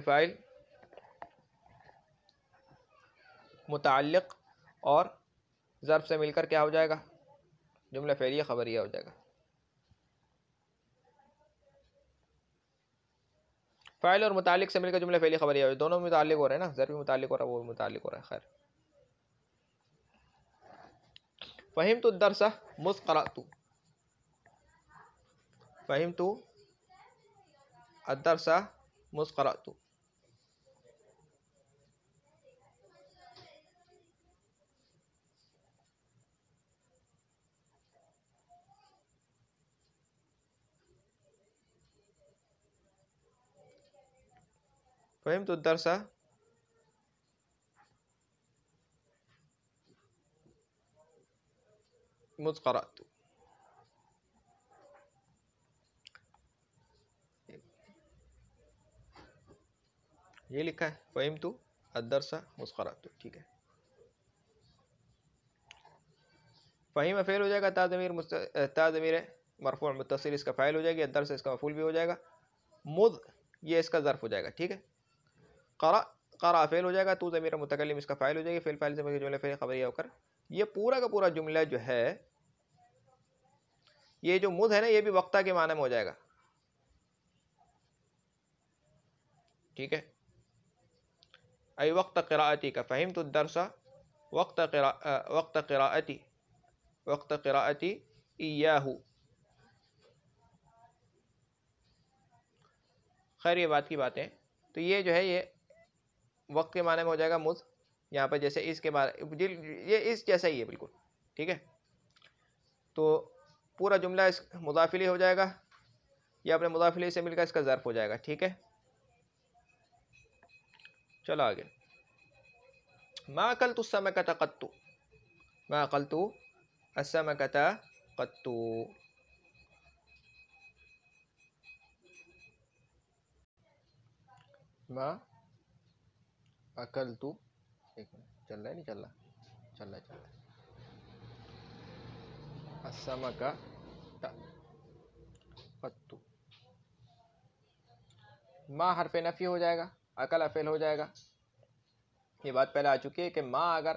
فاعل متعلق اور ظرف سے مل کر کیا ہو جائے گا؟ جملہ فعلیہ خبریہ ہو جائے گا. فاعل اور متعلق سے مل کر جملہ فعلیہ خبریہ ہو جائے. دونوں متعلق ہو رہے ہیں نا، ظرف متعلق ہو رہا ہے، وہ متعلق ہو رہا ہے. خیر، فہمت الدرس مذ قرأت. فہمت الدرس مذ قرأت. فہمت الدرس مذ قرأت. یہ لکھا ہے فہمت الدرس مذ قرأت. ٹھیک ہے، فہیم فعل ہو جائے گا. تا ضمیر مرفوع متصل اس کا فاعل ہو جائے گی. الدرس اس کا مفعول بھی ہو جائے گا. مذ یہ اس کا ظرف ہو جائے گا. ٹھیک ہے، قرأ فعل ہو جائے گا. تو ضمیر متکلم اس کا فاعل ہو جائے گی. فعل فاعل سے مل کے جملہ فعل خبریہ ہو کر یہ پورا کا پورا جملہ جو ہے، یہ جو مذ ہے نا، یہ بھی وقتہ کے معنی میں ہو جائے گا. ٹھیک ہے، ای وقت قراءتی کا فہمت الدرس وقت قراءتی ایاہو. خیر یہ بات کی باتیں. تو یہ جو ہے یہ وقت کے معنی میں ہو جائے گا مذ. یہاں پر جیسے اس کے بارے یہ اس جیسا ہی ہے بالکل. ٹھیک ہے، تو پورا جملہ اس مضاف الیہ ہو جائے گا. یہ اپنے مضاف الیہ سے مل کر اس کا ظرف ہو جائے گا. ٹھیک ہے، چلو آگے. ما اکلت السمکۃ قط. ما اکلت السمکۃ قط. ما اکلت، ایک منٹ چل رہا ہے، نہیں چل رہا، چل رہا ہے. السمکۃ قط. ما حرف نفی ہو جائے گا، اکل فعل ہو جائے گا. یہ بات پہلے آ چکی ہے کہ ما اگر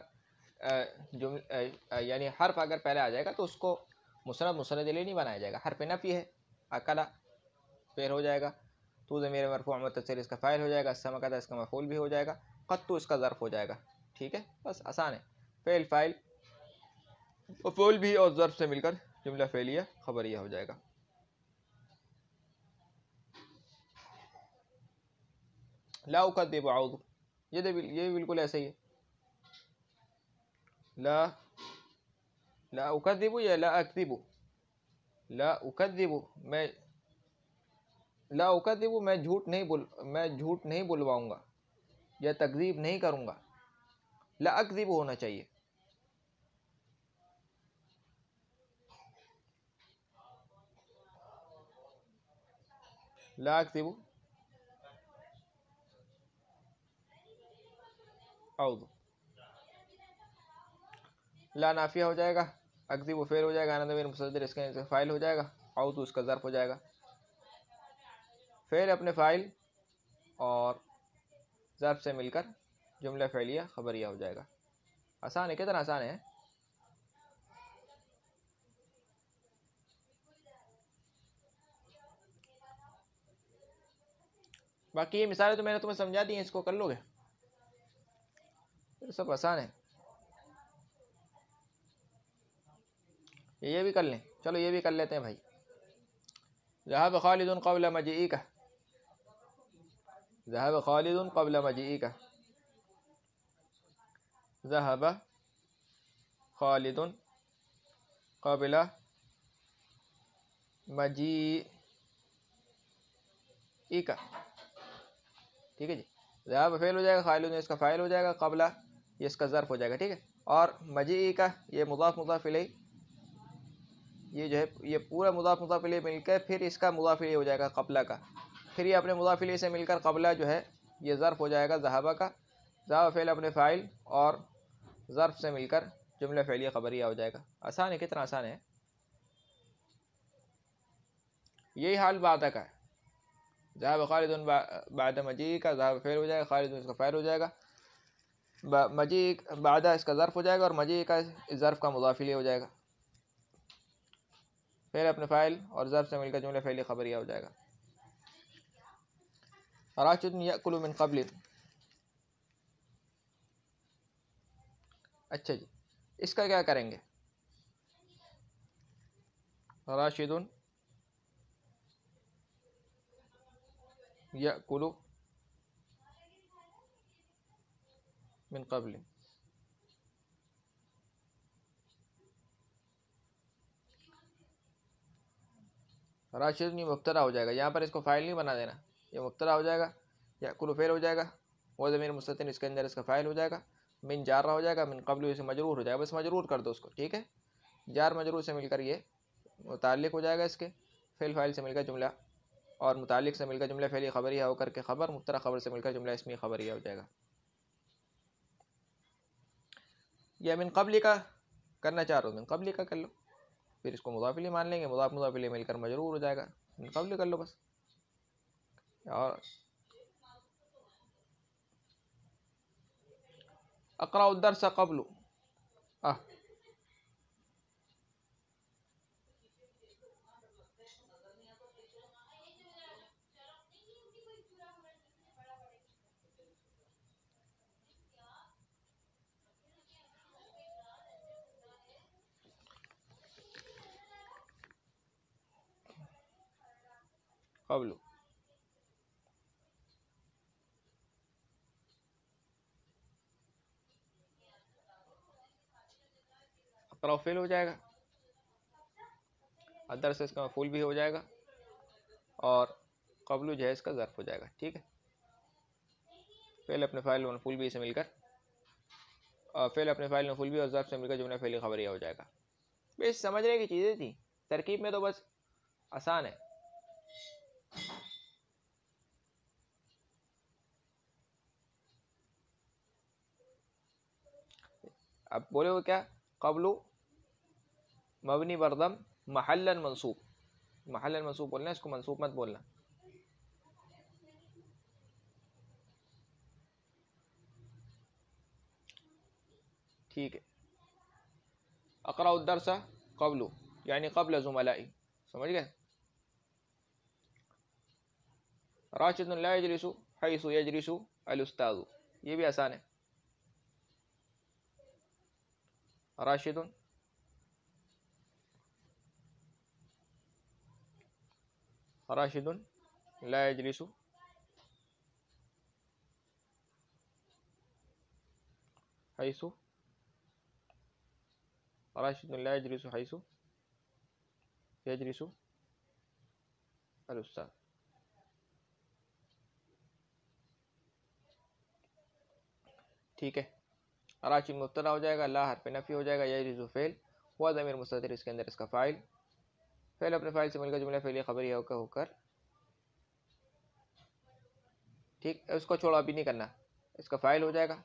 یعنی حرف اگر پہلے آ جائے گا تو اس کو مسند الیہ نہیں بنایا جائے گا. حرف نفی ہے، اکلا فعل ہو جائے گا. تو ضمیر مرفوع متصل اس کا فاعل ہو جائے گا. السمکۃ اس کا مفعول بھی ہو جائے گا. قط اس کا ظرف ہو جائے گا. ٹھیک ہے، بس آسان ہے. فعل فاعل مفعول بھی اور ظرف سے مل کر جملہ فعلیہ خبریہ ہو جائے گا. لا اکذب اعوذ، یہ بالکل ایسے ہی ہے. لا اکذب یا لا اکذب. لا اکذب میں جھوٹ نہیں بلواؤں گا یا تکذیب نہیں کروں گا. لا اکذب ہونا چاہیے. لا اکذب اعوذ. لا نافیہ ہو جائے گا، اکذب فعل ہو جائے گا. انا ضمیر مستتر اس کا فاعل ہو جائے گا. اعوذ اس کا ظرف ہو جائے گا. فعل اپنے فاعل اور ظرف سے مل کر جملہ فعلیہ خبریہ ہو جائے گا. آسان ہے، کتنا آسان ہے. باقی یہ مثالیں تو میں نے تمہیں سمجھا دی ہیں، اس کو کر لو گے، سب آسان ہے. یہ بھی کر لیں. چلو یہ بھی کر لیتے ہیں بھائی. ذهب خالد قبل مجيئك. ذهب خالد قبل مجيئك. ذهب خالد قبل مجيئك. ٹھیک ہے جی. ذهب فعل ہو جائے گا, خالد اس کا فاعل ہو جائے گا, قبل یہ اس کا ظرف ہو جائے گا. ٹھیک ہے. اور مجیئک یہ مضاف مضاف الیہ, یہ جو ہے یہ پورا مضاف مضاف الیہ مل کر پھر اس کا مضاف الیہ ہو جائے گا قبلہ کا. پھر یہ اپنے مضاف الیہ سے مل کر قبلہ جو ہے یہ ظرف ہو جائے گا ذہبہ کا. ذہب فعل اپنے فاعل اور ظرف سے مل کر جملہ فعلیہ خبریہ ہو جائے گا. آسان ہے, کتنا آسان ہے. یہی حال بعد کا ہے. ذهب خالد بعد مجیء کا ذهب فعل ہو جائے گا, خالد اس کا فاعل ہو جائے گا, مجیء بعد اس کا ظرف ہو جائے گا اور مجیء کا ظرف کا مضاف الیہ ہو جائے گا. پھر اپنے فاعل اور ظرف سے مل کر جملہ فعلیہ خبریہ ہو جائے گا. راشد یأکل من قبل. اچھا جی, اس کا کیا کریں گے. راشد یأکل من قبل. راشد یہ مبتدا ہو جائے گا, یہاں پر اس کو فاعل نہیں بنا دینا, یہ مبتدا ہو جائے گا, یأکل فعل ہو جائے گا, وہ ضمیر مستتر اس کے اندر اس کا فاعل ہو جائے گا, من جارہ ہو جائے گا, من قبل اسے مجرور ہو جائے گا, بس مجرور کر دو اس کو. ٹھیک ہے. جار مجرور سے مل کر یہ متعلق ہو جائے گا اس کے, فعل فاعل سے مل کر جملہ اور متعلق سے مل کر جملہ فعلی خبریہ ہو کر کے خبر, مبتدا خبر سے مل کر جملہ اسمی خبریہ ہو جائے گا. یا من قبل کا کرنا چاہ رہے ہو, من قبل کا کر لو, پھر اس کو مضاف الیہ مان لیں گے, مضاف مضاف الیہ مل کر مجرور ہو جائے گا, من قبل کر لو بس. اور اقرأ الدرس قبل, قبل. اقرأ فعل ہو جائے گا, الدرس اس کا مفعول بھی ہو جائے گا, اور قبل جو ہے اس کا ظرف ہو جائے گا. ٹھیک ہے. فعل اپنے فاعل و مفعول بھی سے مل کر, اور فعل اپنے فاعل مفعول بھی اور ظرف سے مل کر جملہ فعلی خبریہ ہو جائے گا. بس سمجھنے کی چیزیں تھیں, ترکیب میں تو بس آسان ہے. اب بولے ہو کیا, قبل مبنی بردم محلا منصوب. محلا منصوب بولنا ہے, اس کو منصوب مت بولنا. ٹھیک ہے. اقرأ الدرس قبل یعنی قبل زملائی, سمجھ گئے. راشد لا یجلس حیث یجلس الاستاذ, یہ بھی آسان ہے. راشد راشد لا یجلس حیث, راشد لا یجلس حیث یجلس الاستاذ. ٹھیک ہے. راشد مبتدا ہو جائے گا, لا حرف نفی ہو جائے گا, یجلس فعل, ہوا ضمیر مستتر اس کے اندر اس کا فاعل, فعل اپنے فاعل سے مل کر جملہ فعلیہ خبریہ ہو کر. ٹھیک, اس کو چھوڑو ابھی نہیں کرنا, اس کا فاعل ہو جائے گا.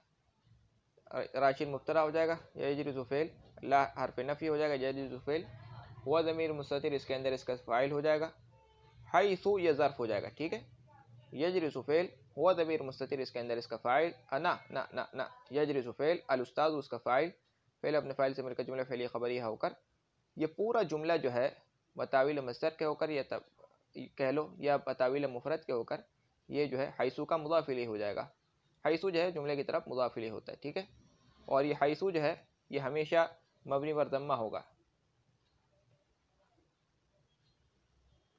راشد مبتدا ہو جائے گا, یجلس فعل, لا حرف نفی ہو جائے گا, یجلس فعل, ہوا ضمیر مستتر اس کے اندر اس کا فاعل ہو جائے گا. حیث یہ ظرف ہو جائے گا. ٹھیک ہے. یجلس فعل, ہوا ضمیر مستتر اس کے اندر اس کا فاعل, انا نا نا نا, یجلس فعل, الاستاذ اس کا فاعل, فعل اپنے فاعل سے مل کر جملہ فعلیہ خبریہ ہو کر. یہ پورا جملہ جو ہے بتاویل مصدر کے ہو کر, یا کہہ لو یا بتاویل مفرد کے ہو کر, یہ جو ہے حیثو کا مضاف الیہ ہو جائے گا. حیثو جو ہے جملے کی طرف مضاف الیہ ہوتا ہے. ٹھیک ہے. اور یہ حیثو جو ہے یہ ہمیشہ مبنی بر ضمہ ہوگا,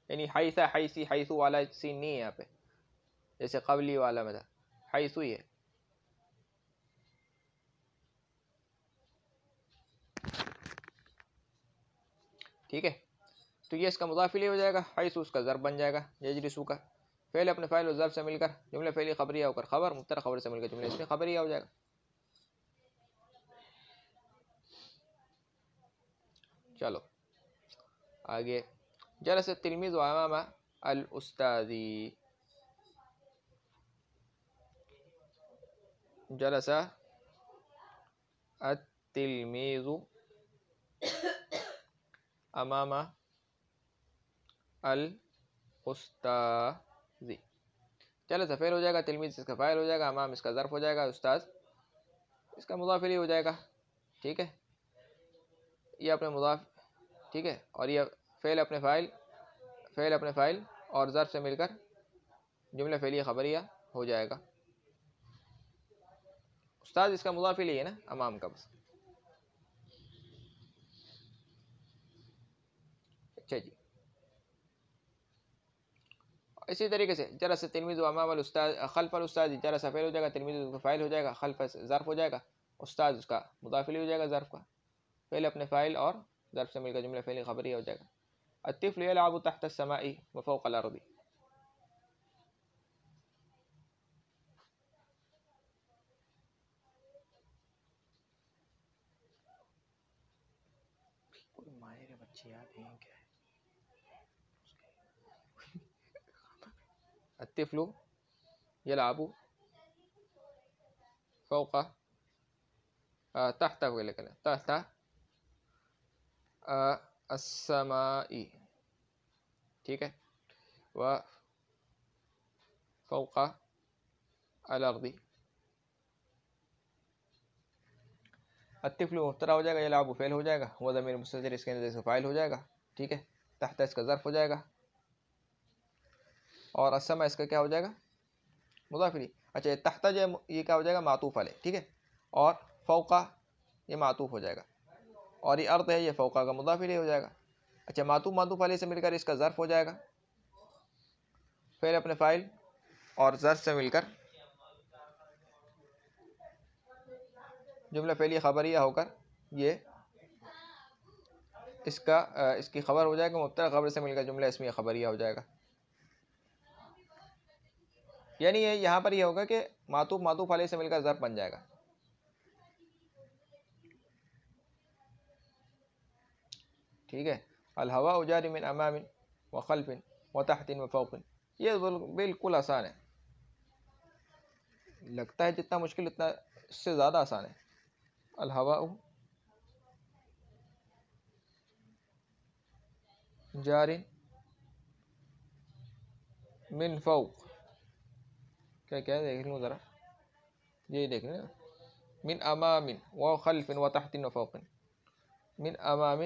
یعنی حیثہ حیثی حیثو والا سین نہیں ہے یہاں پہ. جیسے قبلی والا میں تھا حیث ہی ہے. ٹھیک ہے، تو یہ اس کا مضاف الیہ ہو جائے گا، حیث اس کا ضرب بن جائے گا یجلسو کا. فعل اپنے فاعل و ظرف سے مل کر جملہ فعلی خبریہ ہو کر خبر، مبتدا خبر سے مل کر جملہ اسمی خبریہ ہو جائے گا. چلو آگے، جلس التلمیذ امام الاستاذ. جلس التلمیذ امام الاستاذ. جلس فعل ہو جائے گا، تلمیذ اس کا فاعل ہو جائے گا، امام اس کا ظرف ہو جائے گا، استاذ اس کا مضاف الیہ ہو جائے گا. ٹھیک ہے، یہ اپنے مضاف، ٹھیک ہے، اور یہ فعل اپنے فاعل اور ظرف سے مل کر جملہ فعلیہ خبریہ ہو جائے گا. استاذ اس کا مضاف الیہ ہے نا، امام کا بس. اچھا جی، اسی طریقے سے جلس تلمیذ امام الاستاذ خلف الاستاذ. جلس فعل ہو جائے گا، تلمیذ اس کا فاعل ہو جائے گا، خلف ظرف ہو جائے گا، استاذ اس کا مضاف الیہ ہو جائے گا ظرف کا. فعل اپنے فاعل اور ظرف سے مل کر جملہ فعلیہ خبریہ ہو جائے گا. الطفل يلعب تحت السماء وفوق الارض. ماہر بچے یاد ہیں کیا؟ الطفل يلعب فوق تحت السماء. ٹھیک ہے، و فوق الارض. الطفل مبتدا ہو جائے گا، یلعب فعل ہو جائے گا، وہ ضمیر مستتر اس کے اندر سے فاعل ہو جائے گا. ٹھیک ہے، تحت اس کا ظرف ہو جائے گا، اور السماء اس کا کیا ہو جائے گا، مضاف الیہ. اچھا، تحت جو یہ کیا ہو جائے گا، معطوف علیہ. ٹھیک ہے، اور فوقہ یہ معطوف ہو جائے گا، اور یہ ارض ہے یہ فوقہ کا مضاف الیہ ہو جائے گا. اچھا، معطوف علیہ سے مل کر اس کا ظرف ہو جائے گا، فعل اپنے فاعل اور ظرف سے مل کر جملہ فعلیہ خبریہ ہو کر یہ اس کی خبر ہو جائے گا، مبتدا خبر سے مل کر جملہ اسمیہ خبریہ ہو جائے گا. یعنی یہاں پر یہ ہوگا کہ معطوف علیہ سے مل کر ظرف بن جائے گا. ٹھیک ہے، الہواء جاری من امام وخلف وتحت وفوق. یہ بالکل آسان ہے، لگتا ہے جتنا مشکل اتنا اس سے زیادہ آسان ہے. الہواء جار من فوق، کیا دیکھ لوں ذرا، یہ دیکھ لیں، من امام وخلف وتحت وفوق. من امام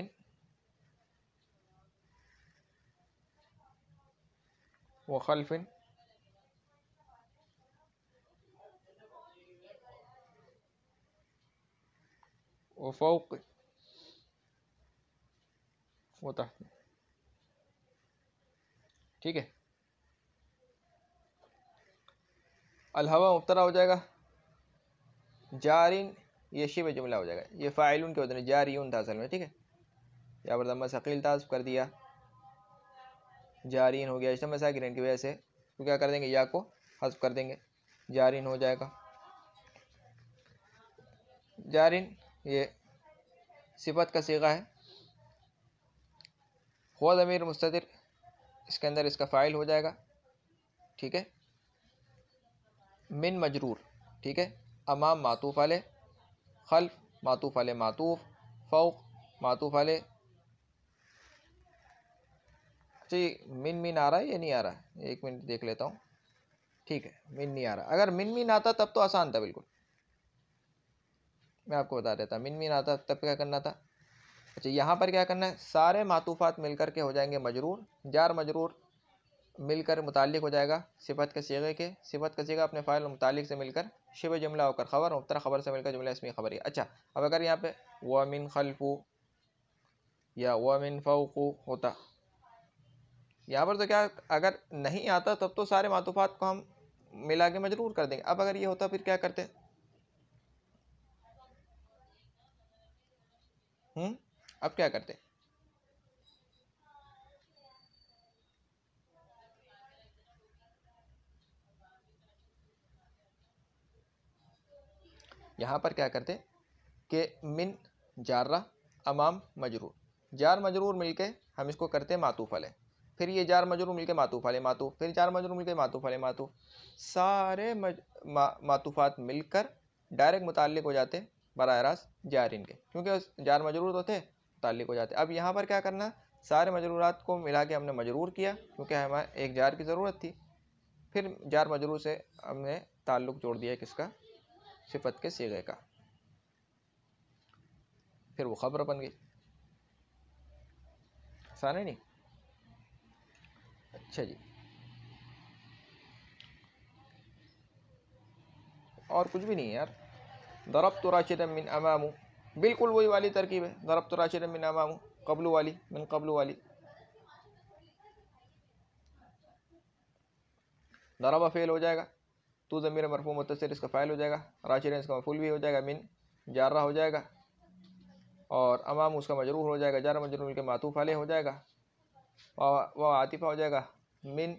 وخلف وفوق وتحت. ٹھیک ہے، الہوا مبتدا ہو جائے گا، جارین یہ شبہ جملہ ہو جائے گا، یہ فاعلون کے وزن جاریون تھا اصل میں. ٹھیک ہے، یہاں پر ضمہ ثقیل تھا حذف کر دیا، جارین ہو گیا اجتماع ساکنین کی وجہ سے، تو کیا کر دیں گے، یا کو حذف کر دیں گے، جارین ہو جائے گا. جارین یہ صفت کا صیغہ ہے، ہوا ضمیر مستتر اس کے اندر اس کا فاعل ہو جائے گا. ٹھیک ہے، من مجرور. ٹھیک ہے، امام معطوف علیہ، خلف معطوف علیہ معطوف، فوق معطوف علیہ. جی من آ رہا ہے یا نہیں آ رہا ہے، ایک منٹ دیکھ لیتا ہوں. ٹھیک ہے، من نہیں آ رہا. اگر من آتا تب تو آسان تھا بالکل، میں آپ کو بتا دیتا. من آتا تب کیا کرنا تھا. اچھا، یہاں پر کیا کرنا ہے، سارے معطوفات مل کر کے ہو جائیں گے مجرور، جار مجرور مل کر متعلق ہو جائے گا صفت کے صیغے کے، صفت کا صیغہ اپنے فاعل و متعلق سے مل کر شبہ جملہ ہو کر خبر، مبتدا خبر سے مل کر جملہ اسمی خبریہ. اچھا، اب اگر یہاں پہ وَمِن خَلْفُ یا وَمِن فَوْقُ ہوتا، یہاں پر تو کیا اگر نہیں آتا تب تو سارے معطوفات کو ہم ملا کے مجرور کر دیں گے. اب اگر یہ ہوتا پھر کیا کرتے؟ اب کیا کرتے؟ یہاں پر کیا کرتے کہ من جارہ امام مجرور، جار مجرور مل کے ہم اس کو کرتے معطوف علیہ، پھر یہ جار مجرور مل کے معطوف علیہ معطوف، پھر جار مجرور مل کے معطوف علیہ معطوف، سارے معطوفات مل کر ڈائریکٹ متعلق ہو جاتے براہ راست جارین کے، کیونکہ جار مجرور تو تھے متعلق ہو جاتے. اب یہاں پر کیا کرنا، سارے مجرورات کو ملا کے ہم نے مجرور کیا کیونکہ ہمیں ایک جار کی ضرورت تھی، پھر جار مجرور سے ہم نے تعلق جوڑ دیا کس کا؟ صفت کے صیغے کا، پھر وہ خبر بن گئی. آسان ہے نہیں؟ اچھا جی، اور کچھ بھی نہیں ہے یار. ضربت راشدا من امام، بالکل وہی والی ترکیب ہے. ضربت راشدا من امام، قبل والی، من قبل والی. ضرب فعل ہو جائے گا، تو ضمیر مرفوع متصل اس کا فاعل ہو جائے گا، راشدا اس کا مفعول بھی ہو جائے گا، من جارہ ہو جائے گا، اور امام اس کا مجرور ہو جائے گا، جار مجرور کے معطوف علیہ ہو جائے گا، وہ عاطفہ ہو جائے گا، من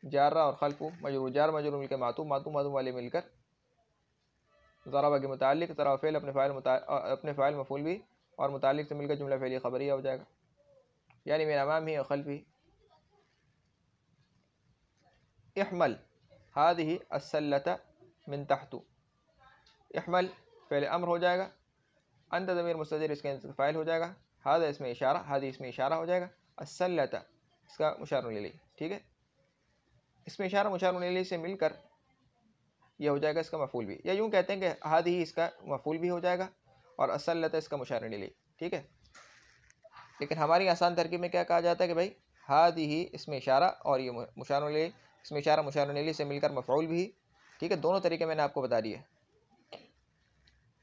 جارہ اور خلف مجرور، جار مجرور کے معطوف والے مل کر ضربہ کے متعلق، ضرب فعل اپنے فاعل مفعول بھی اور متعلق سے مل کر جملہ فعلیہ خبریہ ہو جائے گا. یعنی من امام ہی اور خلفی. احمل هذه السلة من تحت، احمل فعل امر ہو جائے گا، انت ضمیر مستتر اس کا فاعل ہو جائے گا، هذا اسم اشارہ، هذه اسم اشارہ ہو جائے گا، السلة اس کا مشار الیہ. ٹھیک ہے، اس میں اشارہ مشار الیہ سے مل کر یہ ہو جائے گا اس کا مفعول بھی، یا یوں کہتے ہیں کہ هذه اس کا مفعول بھی ہو جائے گا اور السلة اس کا مشار الیہ. ٹھیک ہے، لیکن ہماری آسان ترکیب میں کیا کہا جاتا ہے کہ بھائی هذه اس میں اشارہ اور یہ مشار الیہ، اس میں اشارہ مشار الیہ سے مل کر مفعول بھی. ٹھیک ہے، دونوں طریقے میں نے آپ کو بتا دیے.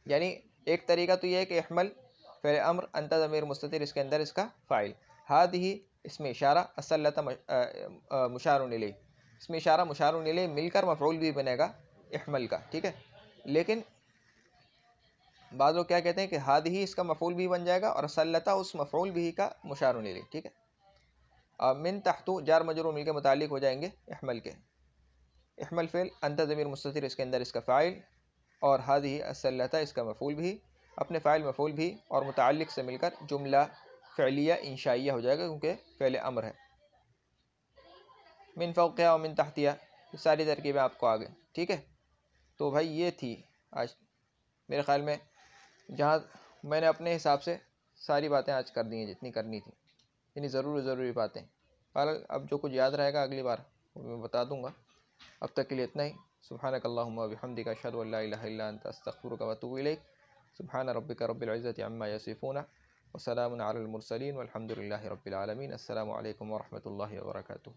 یعنی ایک طریقہ تو یہ ہے کہ احمل فعل امر، انت ضمیر مستتر اس کے اندر اس کا فاعل، هذه اس میں اشارہ، السلة مشار الیہ، اس میں اشارہ مشار الیہ مل کر مفعول بھی بنے گا احمل کا. ٹھیک ہے، لیکن بعض لوگ کیا کہتے ہیں کہ هذه اس کا مفعول بھی بن جائے گا اور السلة اس مفعول بھی کا مشار الیہ. ٹھیک ہے، من تحت جار مجرور مل کے متعلق ہو جائیں گے احمل کے. احمل فعل، انت ضمیر مستتر اس کے اندر اس کا فاعل، اور هذه السلة اس کا مفعول بھی، اپنے فاعل مفعول بھی اور متعلق سے مل کر جملہ فعلیہ انشائیہ ہو جائے گا کیونکہ فعل امر ہے. من فوقها اور من تحتها، یہ ساری ترکیبیں آپ کو آگے. ٹھیک ہے، تو بھائی یہ تھی آج میرے خیال میں، جہاں میں نے اپنے حساب سے ساری باتیں آج کر دی ہیں جتنی کرنی تھی، یعنی ضروری باتیں. اب جو کچھ یاد رہے گا اگلی بار میں بتا دوں گا. اب تک کے لیے اتنا ہی. سبحانک اللہم و بحمدک، اشہد ان لا الہ الا انت، استغفرک و اتوب الیک. سبحان ربک رب العزۃ عما یصفون وسلام علی المرسلین والحمد للہ رب العالمین. السلام علیکم ورحمۃ اللہ وبرکاتہ.